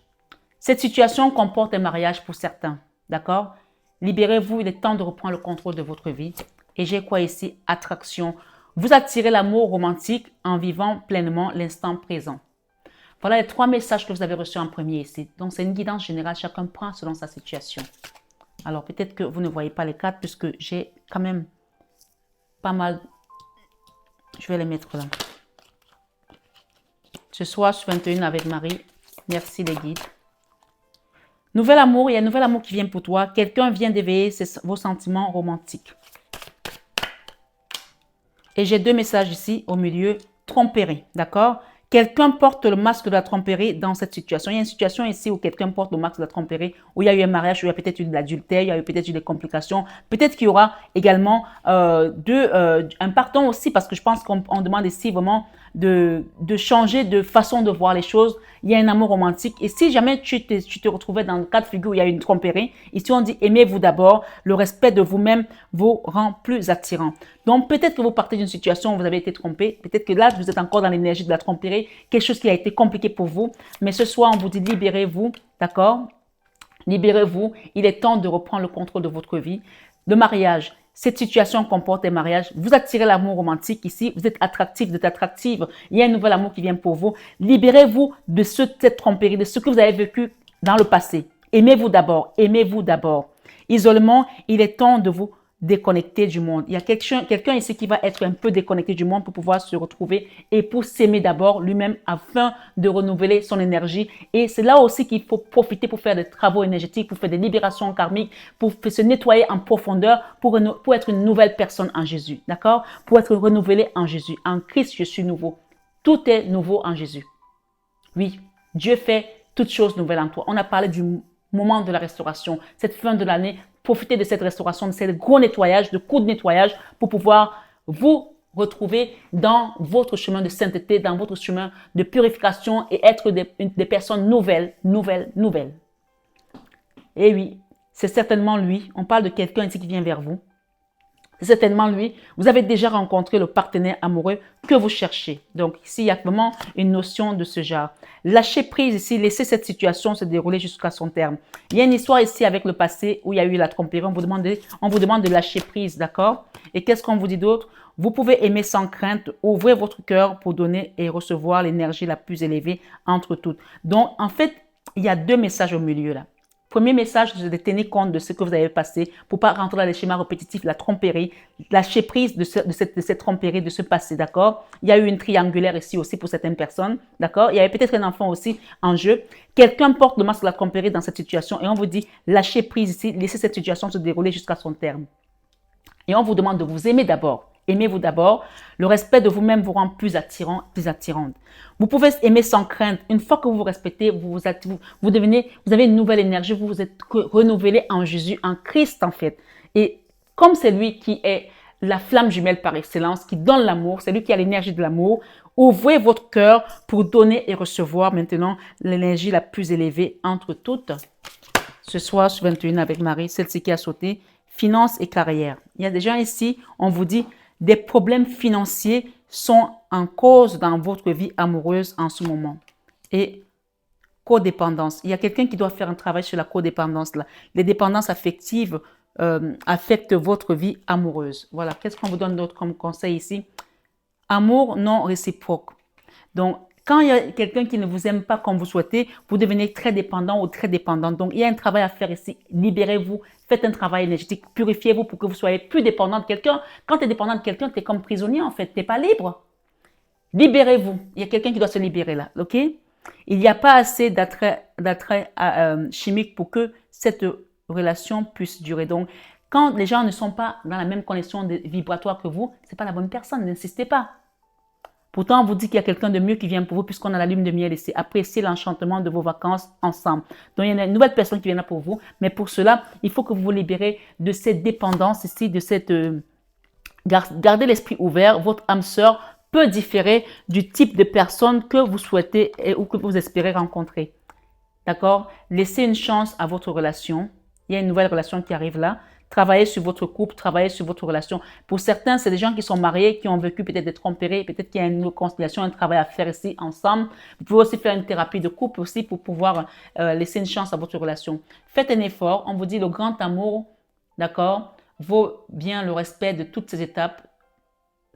Cette situation comporte un mariage pour certains, d'accord? Libérez-vous, il est temps de reprendre le contrôle de votre vie. Et j'ai quoi ici? Attraction. Vous attirez l'amour romantique en vivant pleinement l'instant présent. Voilà les 3 messages que vous avez reçus en premier ici. Donc, c'est une guidance générale. Chacun prend selon sa situation. Alors, peut-être que vous ne voyez pas les 4 puisque j'ai quand même pas mal. Je vais les mettre là. Ce soir, sur 21 avec Marie. Merci les guides. Nouvel amour, il y a un nouvel amour qui vient pour toi. Quelqu'un vient d'éveiller vos sentiments romantiques. Et j'ai 2 messages ici au milieu. Tromperie, d'accord? Quelqu'un porte le masque de la tromperie dans cette situation. Il y a une situation ici où quelqu'un porte le masque de la tromperie, où il y a eu un mariage, où il y a peut-être eu de l'adultère, il y a eu peut-être eu des complications. Peut-être qu'il y aura également un pardon aussi, parce que je pense qu'on demande ici vraiment de changer de façon de voir les choses. Il y a un amour romantique. Et si jamais tu te retrouvais dans le cas de figure où il y a une tromperie, ici on dit aimez-vous d'abord. Le respect de vous-même vous rend plus attirant. Donc peut-être que vous partez d'une situation où vous avez été trompé. Peut-être que là, vous êtes encore dans l'énergie de la tromperie. Quelque chose qui a été compliqué pour vous. Mais ce soir, on vous dit libérez-vous. D'accord? Libérez-vous. Il est temps de reprendre le contrôle de votre vie. Le mariage. Cette situation comporte un mariage. Vous attirez l'amour romantique ici. Vous êtes attractif, vous êtes attractive. Il y a un nouvel amour qui vient pour vous. Libérez-vous de cette tromperie, de ce que vous avez vécu dans le passé. Aimez-vous d'abord. Aimez-vous d'abord. Isolement, il est temps de vous déconnecter du monde. Il y a quelqu'un ici qui va être un peu déconnecté du monde pour pouvoir se retrouver et pour s'aimer d'abord lui-même afin de renouveler son énergie. Et c'est là aussi qu'il faut profiter pour faire des travaux énergétiques, pour faire des libérations karmiques, pour se nettoyer en profondeur, pour être une nouvelle personne en Jésus. D'accord? Pour être renouvelé en Jésus. En Christ, je suis nouveau. Tout est nouveau en Jésus. Oui, Dieu fait toutes choses nouvelles en toi. On a parlé du moment de la restauration, cette fin de l'année. Profitez de cette restauration, de ce gros nettoyage, de coups de nettoyage pour pouvoir vous retrouver dans votre chemin de sainteté, dans votre chemin de purification et être des personnes nouvelles. Et oui, c'est certainement lui. On parle de quelqu'un ici qui vient vers vous. C'est certainement lui. Vous avez déjà rencontré le partenaire amoureux que vous cherchez. Donc ici, il y a vraiment une notion de ce genre. Lâchez prise ici, laissez cette situation se dérouler jusqu'à son terme. Il y a une histoire ici avec le passé où il y a eu la tromperie. On vous demande de lâcher prise, d'accord? Et qu'est-ce qu'on vous dit d'autre? Vous pouvez aimer sans crainte, ouvrez votre cœur pour donner et recevoir l'énergie la plus élevée entre toutes. Donc, en fait, il y a 2 messages au milieu là. Premier message, c'est de tenir compte de ce que vous avez passé pour ne pas rentrer dans les schémas répétitifs, la tromperie, lâcher prise de cette tromperie, de ce passé, d'accord? Il y a eu une triangulaire ici aussi pour certaines personnes, d'accord? Il y avait peut-être un enfant aussi en jeu. Quelqu'un porte le masque de la tromperie dans cette situation et on vous dit, lâchez prise ici, laissez cette situation se dérouler jusqu'à son terme. Et on vous demande de vous aimer d'abord. Aimez-vous d'abord. Le respect de vous-même vous rend plus attirant, plus attirante. Vous pouvez aimer sans crainte. Une fois que vous vous respectez, vous avez une nouvelle énergie, vous vous êtes renouvelé en Jésus, en Christ en fait. Et comme c'est lui qui est la flamme jumelle par excellence, qui donne l'amour, c'est lui qui a l'énergie de l'amour, ouvrez votre cœur pour donner et recevoir maintenant l'énergie la plus élevée entre toutes. Ce soir, sur 21 avec Marie, celle-ci qui a sauté, finances et carrière. Il y a des gens ici, on vous dit, des problèmes financiers sont en cause dans votre vie amoureuse en ce moment. Et codépendance. Il y a quelqu'un qui doit faire un travail sur la codépendance. Là. Les dépendances affectives affectent votre vie amoureuse. Voilà. Qu'est-ce qu'on vous donne d'autre comme conseil ici? Amour non réciproque. Donc, quand il y a quelqu'un qui ne vous aime pas comme vous souhaitez, vous devenez très dépendant ou très dépendante. Donc, il y a un travail à faire ici. Libérez-vous. Faites un travail énergétique. Purifiez-vous pour que vous soyez plus dépendant de quelqu'un. Quand tu es dépendant de quelqu'un, tu es comme prisonnier en fait. Tu n'es pas libre. Libérez-vous. Il y a quelqu'un qui doit se libérer là. OK? Il n'y a pas assez d'attrait chimique pour que cette relation puisse durer. Donc, quand les gens ne sont pas dans la même connexion vibratoire que vous, ce n'est pas la bonne personne. N'insistez pas. Pourtant, on vous dit qu'il y a quelqu'un de mieux qui vient pour vous puisqu'on a la lune de miel ici. Appréciez l'enchantement de vos vacances ensemble. Donc, il y a une nouvelle personne qui vient là pour vous. Mais pour cela, il faut que vous vous libérez de cette dépendance ici, de cette... gardez l'esprit ouvert. Votre âme sœur peut différer du type de personne que vous souhaitez ou que vous espérez rencontrer. D'accord? Laissez une chance à votre relation. Il y a une nouvelle relation qui arrive là. Travaillez sur votre couple, travaillez sur votre relation. Pour certains, c'est des gens qui sont mariés, qui ont vécu peut-être des tromperies, peut-être qu'il y a une réconciliation, un travail à faire ici ensemble. Vous pouvez aussi faire une thérapie de couple aussi pour pouvoir laisser une chance à votre relation. Faites un effort. On vous dit le grand amour, d'accord, vaut bien le respect de toutes ces étapes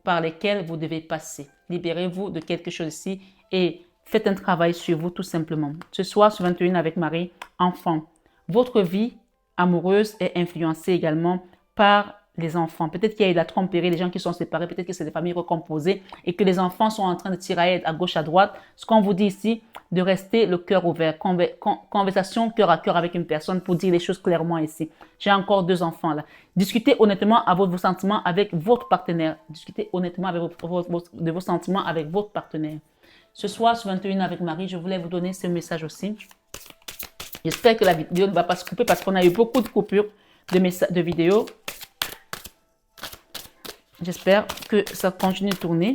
par lesquelles vous devez passer. Libérez-vous de quelque chose ici et faites un travail sur vous tout simplement. Ce soir, sur 21 avec Marie, enfant, votre vie amoureuse est influencée également par les enfants. Peut-être qu'il y a eu de la tromperie, les gens qui sont séparés, peut-être que c'est des familles recomposées et que les enfants sont en train de tirer à gauche, à droite. Ce qu'on vous dit ici, de rester le cœur ouvert, conversation cœur à cœur avec une personne pour dire les choses clairement ici. J'ai encore 2 enfants là. Discutez honnêtement à vos sentiments avec votre partenaire. Discutez honnêtement avec de vos sentiments avec votre partenaire. Ce soir, sur 21 avec Marie, je voulais vous donner ce message aussi. J'espère que la vidéo ne va pas se couper parce qu'on a eu beaucoup de coupures de vidéos. J'espère que ça continue de tourner.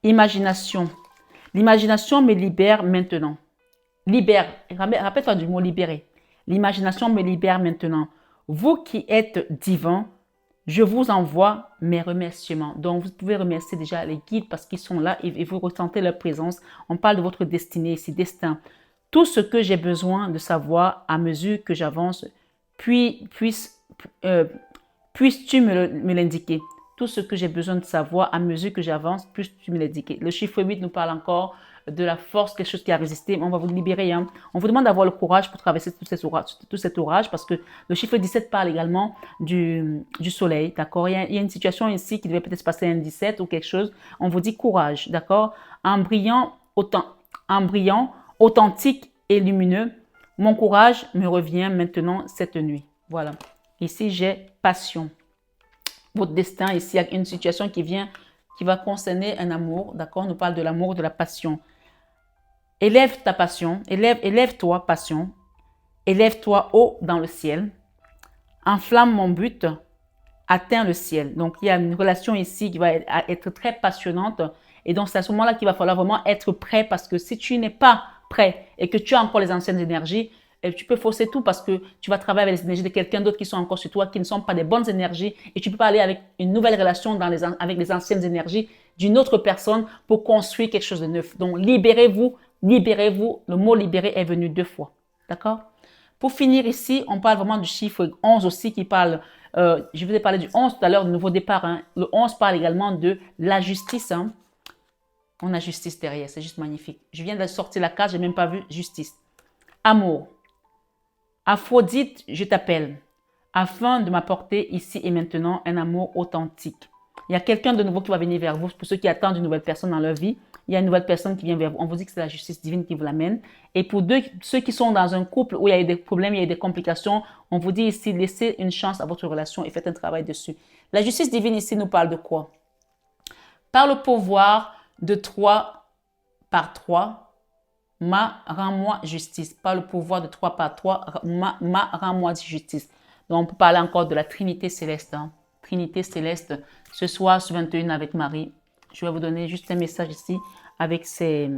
Imagination. L'imagination me libère maintenant. Libère. Rappelle-toi du mot libérer. L'imagination me libère maintenant. Vous qui êtes divins, je vous envoie mes remerciements. Donc, vous pouvez remercier déjà les guides parce qu'ils sont là et vous ressentez leur présence. On parle de votre destinée ici, destin. Tout ce que j'ai besoin de savoir à mesure que j'avance, puisses-tu me l'indiquer. Tout ce que j'ai besoin de savoir à mesure que j'avance, puisses-tu me l'indiquer. Le chiffre 8 nous parle encore de la force, quelque chose qui a résisté. On va vous libérer. Hein. On vous demande d'avoir le courage pour traverser tout cet orage parce que le chiffre 17 parle également du soleil. D'accord? Il y a une situation ici qui devait peut-être se passer un 17 ou quelque chose. On vous dit courage. D'accord? En brillant, authentique et lumineux, mon courage me revient maintenant cette nuit. Voilà. Ici, j'ai passion. Votre destin, ici, il y a une situation qui va concerner un amour. D'accord? On nous parle de l'amour, de la passion. Élève ta passion. Élève-toi, passion. Élève-toi haut dans le ciel. Enflamme mon but. Atteins le ciel. Donc, il y a une relation ici qui va être très passionnante. Et donc, c'est à ce moment-là qu'il va falloir vraiment être prêt parce que si tu n'es pas prêt et que tu as encore les anciennes énergies, tu peux forcer tout parce que tu vas travailler avec les énergies de quelqu'un d'autre qui sont encore sur toi, qui ne sont pas des bonnes énergies et tu peux pas aller avec une nouvelle relation avec les anciennes énergies d'une autre personne pour construire quelque chose de neuf. Donc, libérez-vous, libérez-vous. Le mot libérer est venu 2 fois. D'accord? Pour finir ici, on parle vraiment du chiffre 11 aussi qui parle, je vous ai parlé du 11 tout à l'heure, du nouveau départ. Hein. Le 11 parle également de la justice. Hein. On a justice derrière, c'est juste magnifique. Je viens de sortir la carte, je n'ai même pas vu justice. Amour. Aphrodite, je t'appelle, afin de m'apporter ici et maintenant un amour authentique. Il y a quelqu'un de nouveau qui va venir vers vous. Pour ceux qui attendent une nouvelle personne dans leur vie, il y a une nouvelle personne qui vient vers vous. On vous dit que c'est la justice divine qui vous l'amène. Et pour ceux qui sont dans un couple où il y a eu des problèmes, il y a eu des complications, on vous dit ici, laissez une chance à votre relation et faites un travail dessus. La justice divine ici nous parle de quoi? Par le pouvoir de 3 par 3, rends-moi justice. Par le pouvoir de 3 par 3, rends-moi justice. Donc, on peut parler encore de la Trinité céleste. Hein. Trinité céleste, ce soir, sur 21 avec Marie. Je vais vous donner juste un message ici avec ces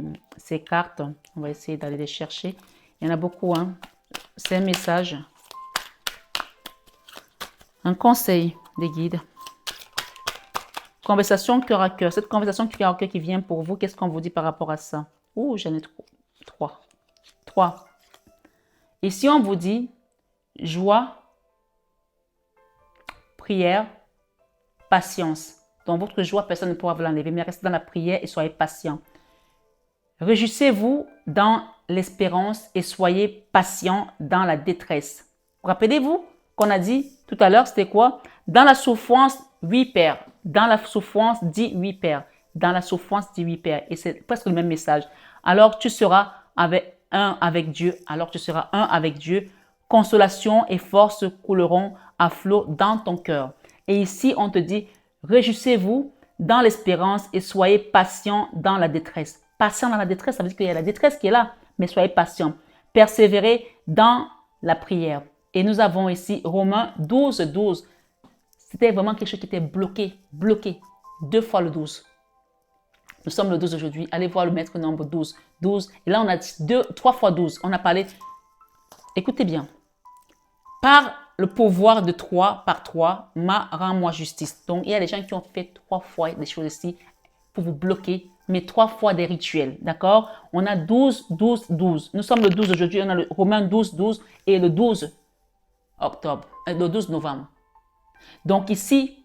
cartes. On va essayer d'aller les chercher. Il y en a beaucoup. Hein. C'est un message. Un conseil des guides. Conversation cœur à cœur. Cette conversation cœur à cœur qui vient pour vous, qu'est-ce qu'on vous dit par rapport à ça? Ouh, j'en ai 3. 3. Ici, on vous dit joie, prière, patience. Dans votre joie, personne ne pourra vous l'enlever, mais restez dans la prière et soyez patient. Réjouissez-vous dans l'espérance et soyez patient dans la détresse. Rappelez-vous qu'on a dit tout à l'heure, c'était quoi? Dans la souffrance, 8 pères. Dans la souffrance, dit 8 pères. Dans la souffrance, dit 8 pères. Et c'est presque le même message. Alors tu seras un avec Dieu. Alors tu seras un avec Dieu. Consolation et force couleront à flot dans ton cœur. Et ici, on te dit, réjouissez-vous dans l'espérance et soyez patient dans la détresse. Patient dans la détresse, ça veut dire qu'il y a la détresse qui est là, mais soyez patient. Persévérez dans la prière. Et nous avons ici Romains 12, 12. C'était vraiment quelque chose qui était bloqué. 2 fois le 12. Nous sommes le 12 aujourd'hui. Allez voir le maître nombre 12. 12. Et là, on a 3 fois 12. On a parlé. Écoutez bien. Par le pouvoir de 3 par 3, rends-moi justice. Donc, il y a des gens qui ont fait 3 fois des choses ici pour vous bloquer, mais 3 fois des rituels. D'accord? On a 12, 12, 12. Nous sommes le 12 aujourd'hui. On a le Romains 12, 12 et le 12 octobre, le 12 novembre. Donc ici,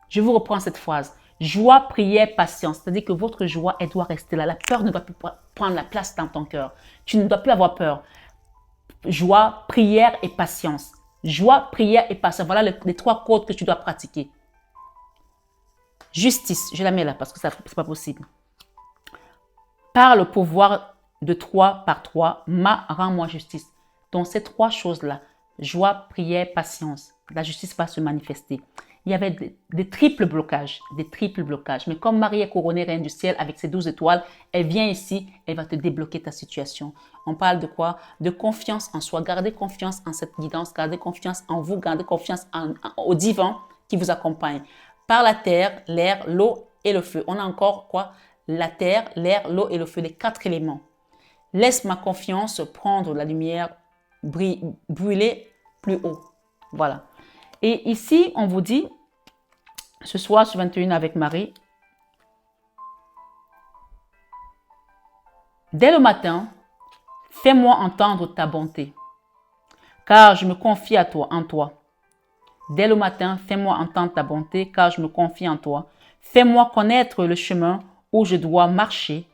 je vous reprends cette phrase. Joie, prière, patience. C'est-à-dire que votre joie, elle doit rester là. La peur ne doit plus prendre la place dans ton cœur. Tu ne dois plus avoir peur. Joie, prière et patience. Joie, prière et patience. Voilà les 3 codes que tu dois pratiquer. Justice, je la mets là parce que ce n'est pas possible. Par le pouvoir de 3 par 3, rends-moi justice. Donc ces 3 choses-là, joie, prière, patience, la justice va se manifester. Il y avait des triples blocages, Mais comme Marie est couronnée reine du ciel avec ses 12 étoiles, elle vient ici, elle va te débloquer ta situation. On parle de quoi? De confiance en soi. Gardez confiance en cette guidance, gardez confiance en vous, gardez confiance au divin qui vous accompagne. Par la terre, l'air, l'eau et le feu. On a encore quoi? La terre, l'air, l'eau et le feu, les 4 éléments. Laisse ma confiance prendre la lumière, brûler plus haut. Voilà. Et ici, on vous dit, ce soir sur 21 avec Marie, dès le matin, fais-moi entendre ta bonté, car je me confie en toi. Dès le matin, fais-moi entendre ta bonté, car je me confie en toi. Fais-moi connaître le chemin où je dois marcher,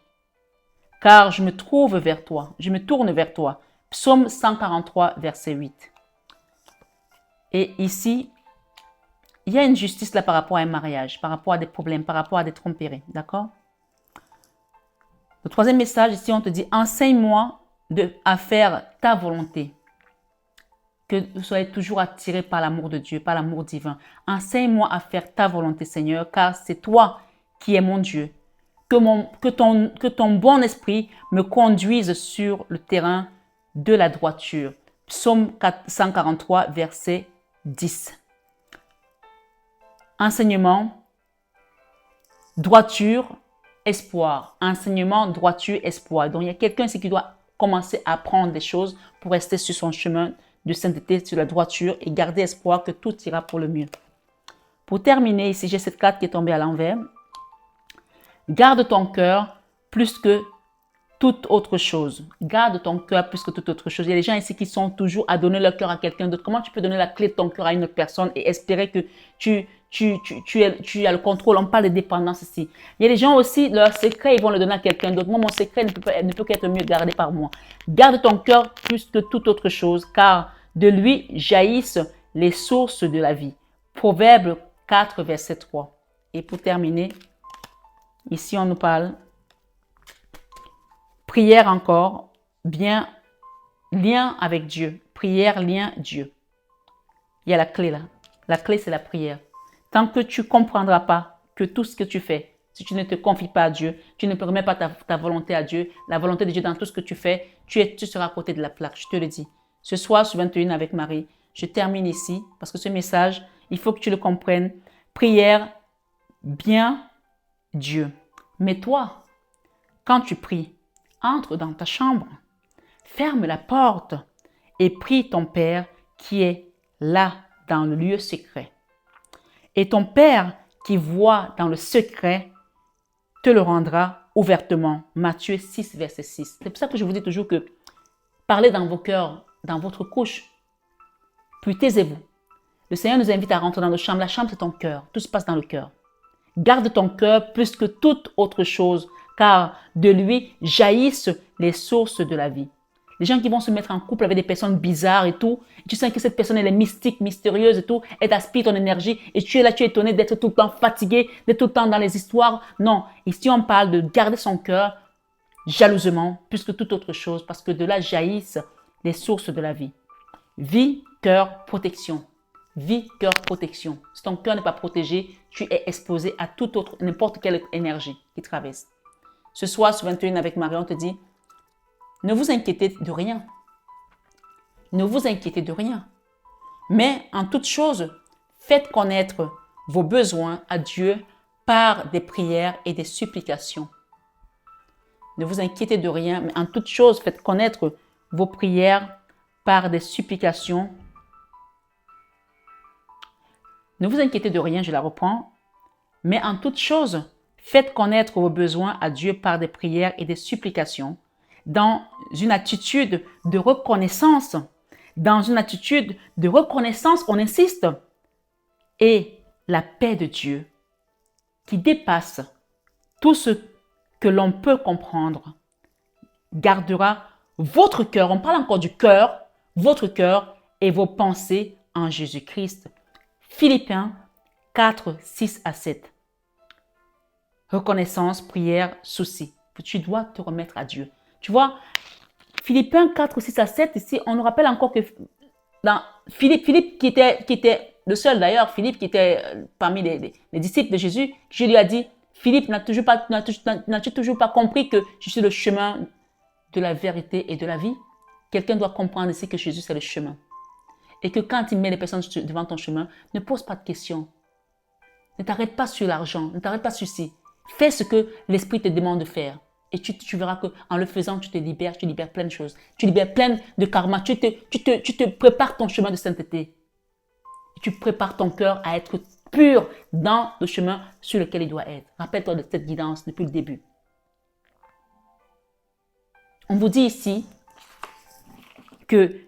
car je me tourne vers toi. Psaume 143, verset 8. Et ici, il y a une justice là par rapport à un mariage, par rapport à des problèmes, par rapport à des tromperies. D'accord? Le 3e message, ici, on te dit, enseigne-moi à faire ta volonté. Que vous soyez toujours attirés par l'amour de Dieu, par l'amour divin. Enseigne-moi à faire ta volonté, Seigneur, car c'est toi qui es mon Dieu. Que ton bon esprit me conduise sur le terrain de la droiture. Psaume 143, verset 10. Enseignement, droiture, espoir. Enseignement, droiture, espoir. Donc, il y a quelqu'un ici qui doit commencer à apprendre des choses pour rester sur son chemin de sainteté, sur la droiture et garder espoir que tout ira pour le mieux. Pour terminer, ici, j'ai cette carte qui est tombée à l'envers. Garde ton cœur plus que toute autre chose. Garde ton cœur plus que toute autre chose. Il y a des gens ici qui sont toujours à donner leur cœur à quelqu'un d'autre. Comment tu peux donner la clé de ton cœur à une autre personne et espérer que tu as le contrôle? On parle de dépendance ici. Il y a des gens aussi, leur secret, ils vont le donner à quelqu'un d'autre. Moi, mon secret ne peut qu'être mieux gardé par moi. Garde ton cœur plus que toute autre chose, car de lui jaillissent les sources de la vie. Proverbe 4, verset 3. Et pour terminer, ici, on nous parle prière encore, bien, lien avec Dieu. Prière, lien, Dieu. Il y a la clé là. La clé, c'est la prière. Tant que tu ne comprendras pas que tout ce que tu fais, si tu ne te confies pas à Dieu, tu ne remets pas ta volonté à Dieu, la volonté de Dieu dans tout ce que tu fais, tu seras à côté de la plaque, je te le dis. Ce soir, sur 21 avec Marie, je termine ici parce que ce message, il faut que tu le comprennes. Prière, bien, Dieu. Mais toi, quand tu pries, entre dans ta chambre, ferme la porte et prie ton Père qui est là dans le lieu secret. Et ton Père qui voit dans le secret te le rendra ouvertement. Matthieu 6, verset 6. C'est pour ça que je vous dis toujours que parlez dans vos cœurs, dans votre couche, puis taisez-vous. Le Seigneur nous invite à rentrer dans nos chambres. La chambre, c'est ton cœur. Tout se passe dans le cœur. Garde ton cœur plus que toute autre chose, car de lui jaillissent les sources de la vie. Les gens qui vont se mettre en couple avec des personnes bizarres et tout, et tu sens que cette personne elle est mystique, mystérieuse et tout, elle t'aspire ton énergie et tu es là, tu es étonné d'être tout le temps fatigué, d'être tout le temps dans les histoires. Non, ici on parle de garder son cœur jalousement plus que toute autre chose, parce que de là jaillissent les sources de la vie. Vie, cœur, protection. Vie, cœur, protection. Si ton cœur n'est pas protégé, tu es exposé à toute autre, n'importe quelle énergie qui traverse. Ce soir, sur 21 avec Marie, on te dit, ne vous inquiétez de rien. Ne vous inquiétez de rien. Mais en toute chose, faites connaître vos besoins à Dieu par des prières et des supplications. Ne vous inquiétez de rien, mais en toute chose, faites connaître vos prières par des supplications. Ne vous inquiétez de rien, je la reprends. Mais en toute chose, faites connaître vos besoins à Dieu par des prières et des supplications, dans une attitude de reconnaissance. Dans une attitude de reconnaissance, on insiste. Et la paix de Dieu, qui dépasse tout ce que l'on peut comprendre, gardera votre cœur, on parle encore du cœur, votre cœur et vos pensées en Jésus-Christ. Philippiens 4, 6 à 7. Reconnaissance, prière, souci. Tu dois te remettre à Dieu. Tu vois, Philippiens 4, 6 à 7, ici, on nous rappelle encore que dans Philippe qui était le seul d'ailleurs, Philippe qui était parmi les disciples de Jésus, Jésus lui a dit, Philippe, n'as-tu toujours pas compris que je suis le chemin de la vérité et de la vie? Quelqu'un doit comprendre ici que Jésus c'est le chemin. Et que quand il met les personnes devant ton chemin, ne pose pas de questions. Ne t'arrête pas sur l'argent, ne t'arrête pas sur ci. Fais ce que l'Esprit te demande de faire. Et tu verras qu'en le faisant, tu te libères, tu libères plein de choses. Tu libères plein de karma. Tu te prépares ton chemin de sainteté. Et tu prépares ton cœur à être pur dans le chemin sur lequel il doit être. Rappelle-toi de cette guidance depuis le début. On vous dit ici que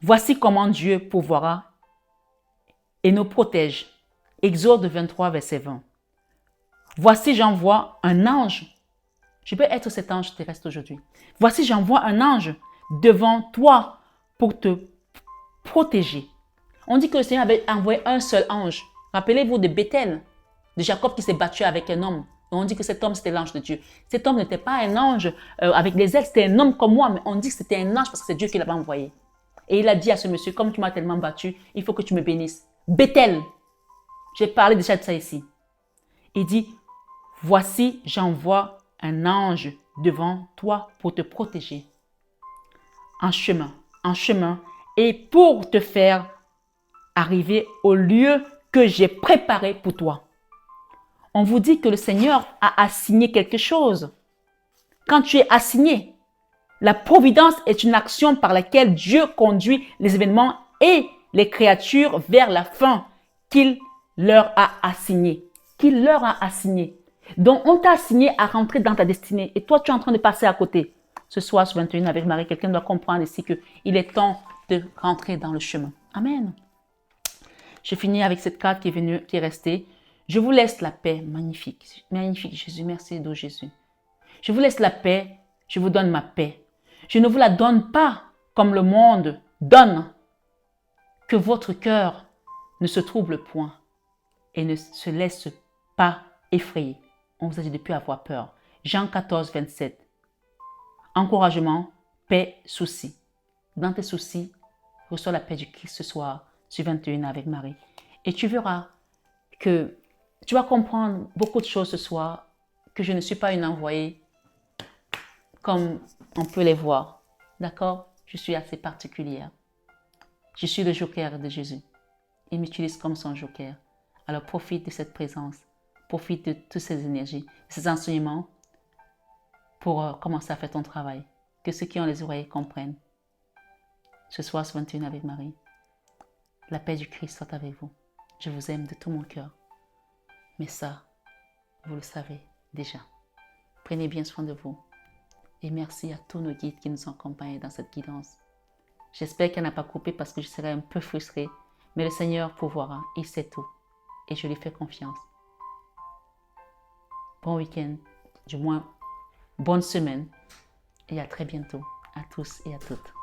voici comment Dieu pourvoira et nous protège. Exode 23, verset 20. Voici, j'envoie un ange. Je peux être cet ange terrestre aujourd'hui. Voici, j'envoie un ange devant toi pour te protéger. On dit que le Seigneur avait envoyé un seul ange. Rappelez-vous de Bethel, de Jacob qui s'est battu avec un homme. Et on dit que cet homme, c'était l'ange de Dieu. Cet homme n'était pas un ange avec des ailes, c'était un homme comme moi, mais on dit que c'était un ange parce que c'est Dieu qui l'avait envoyé. Et il a dit à ce monsieur, comme tu m'as tellement battu, il faut que tu me bénisses. Bethel, j'ai parlé déjà de ça ici. Il dit, voici, j'envoie un ange devant toi pour te protéger. En chemin, et pour te faire arriver au lieu que j'ai préparé pour toi. On vous dit que le Seigneur a assigné quelque chose. Quand tu es assigné, la providence est une action par laquelle Dieu conduit les événements et les créatures vers la fin qu'il leur a assignée. Qu'il leur a assignée. Donc, on t'a assigné à rentrer dans ta destinée et toi, tu es en train de passer à côté. Ce soir, sur 21 avec Marie, quelqu'un doit comprendre ici qu'il est temps de rentrer dans le chemin. Amen. Je finis avec cette carte qui est restée. Je vous laisse la paix. Magnifique. Magnifique, Jésus. Merci, d'eau Jésus. Je vous laisse la paix. Je vous donne ma paix. Je ne vous la donne pas comme le monde donne. Que votre cœur ne se trouble point et ne se laisse pas effrayer. On vous a dit de ne plus avoir peur. Jean 14, 27. Encouragement, paix, souci. Dans tes soucis, reçois la paix du Christ ce soir, sur 21 avec Marie. Et tu verras que tu vas comprendre beaucoup de choses ce soir, que je ne suis pas une envoyée comme on peut les voir. D'accord? Je suis assez particulière. Je suis le joker de Jésus. Il m'utilise comme son joker. Alors profite de cette présence. Profite de toutes ces énergies, ces enseignements pour commencer à faire ton travail. Que ceux qui ont les oreilles comprennent. Ce soir, ce 21 avec Marie, la paix du Christ soit avec vous. Je vous aime de tout mon cœur. Mais ça, vous le savez déjà. Prenez bien soin de vous. Et merci à tous nos guides qui nous ont accompagnés dans cette guidance. J'espère qu'elle n'a pas coupé parce que je serais un peu frustrée. Mais le Seigneur pourvoira, il sait tout. Et je lui fais confiance. Bon week-end, du moins, bonne semaine. Et à très bientôt à tous et à toutes.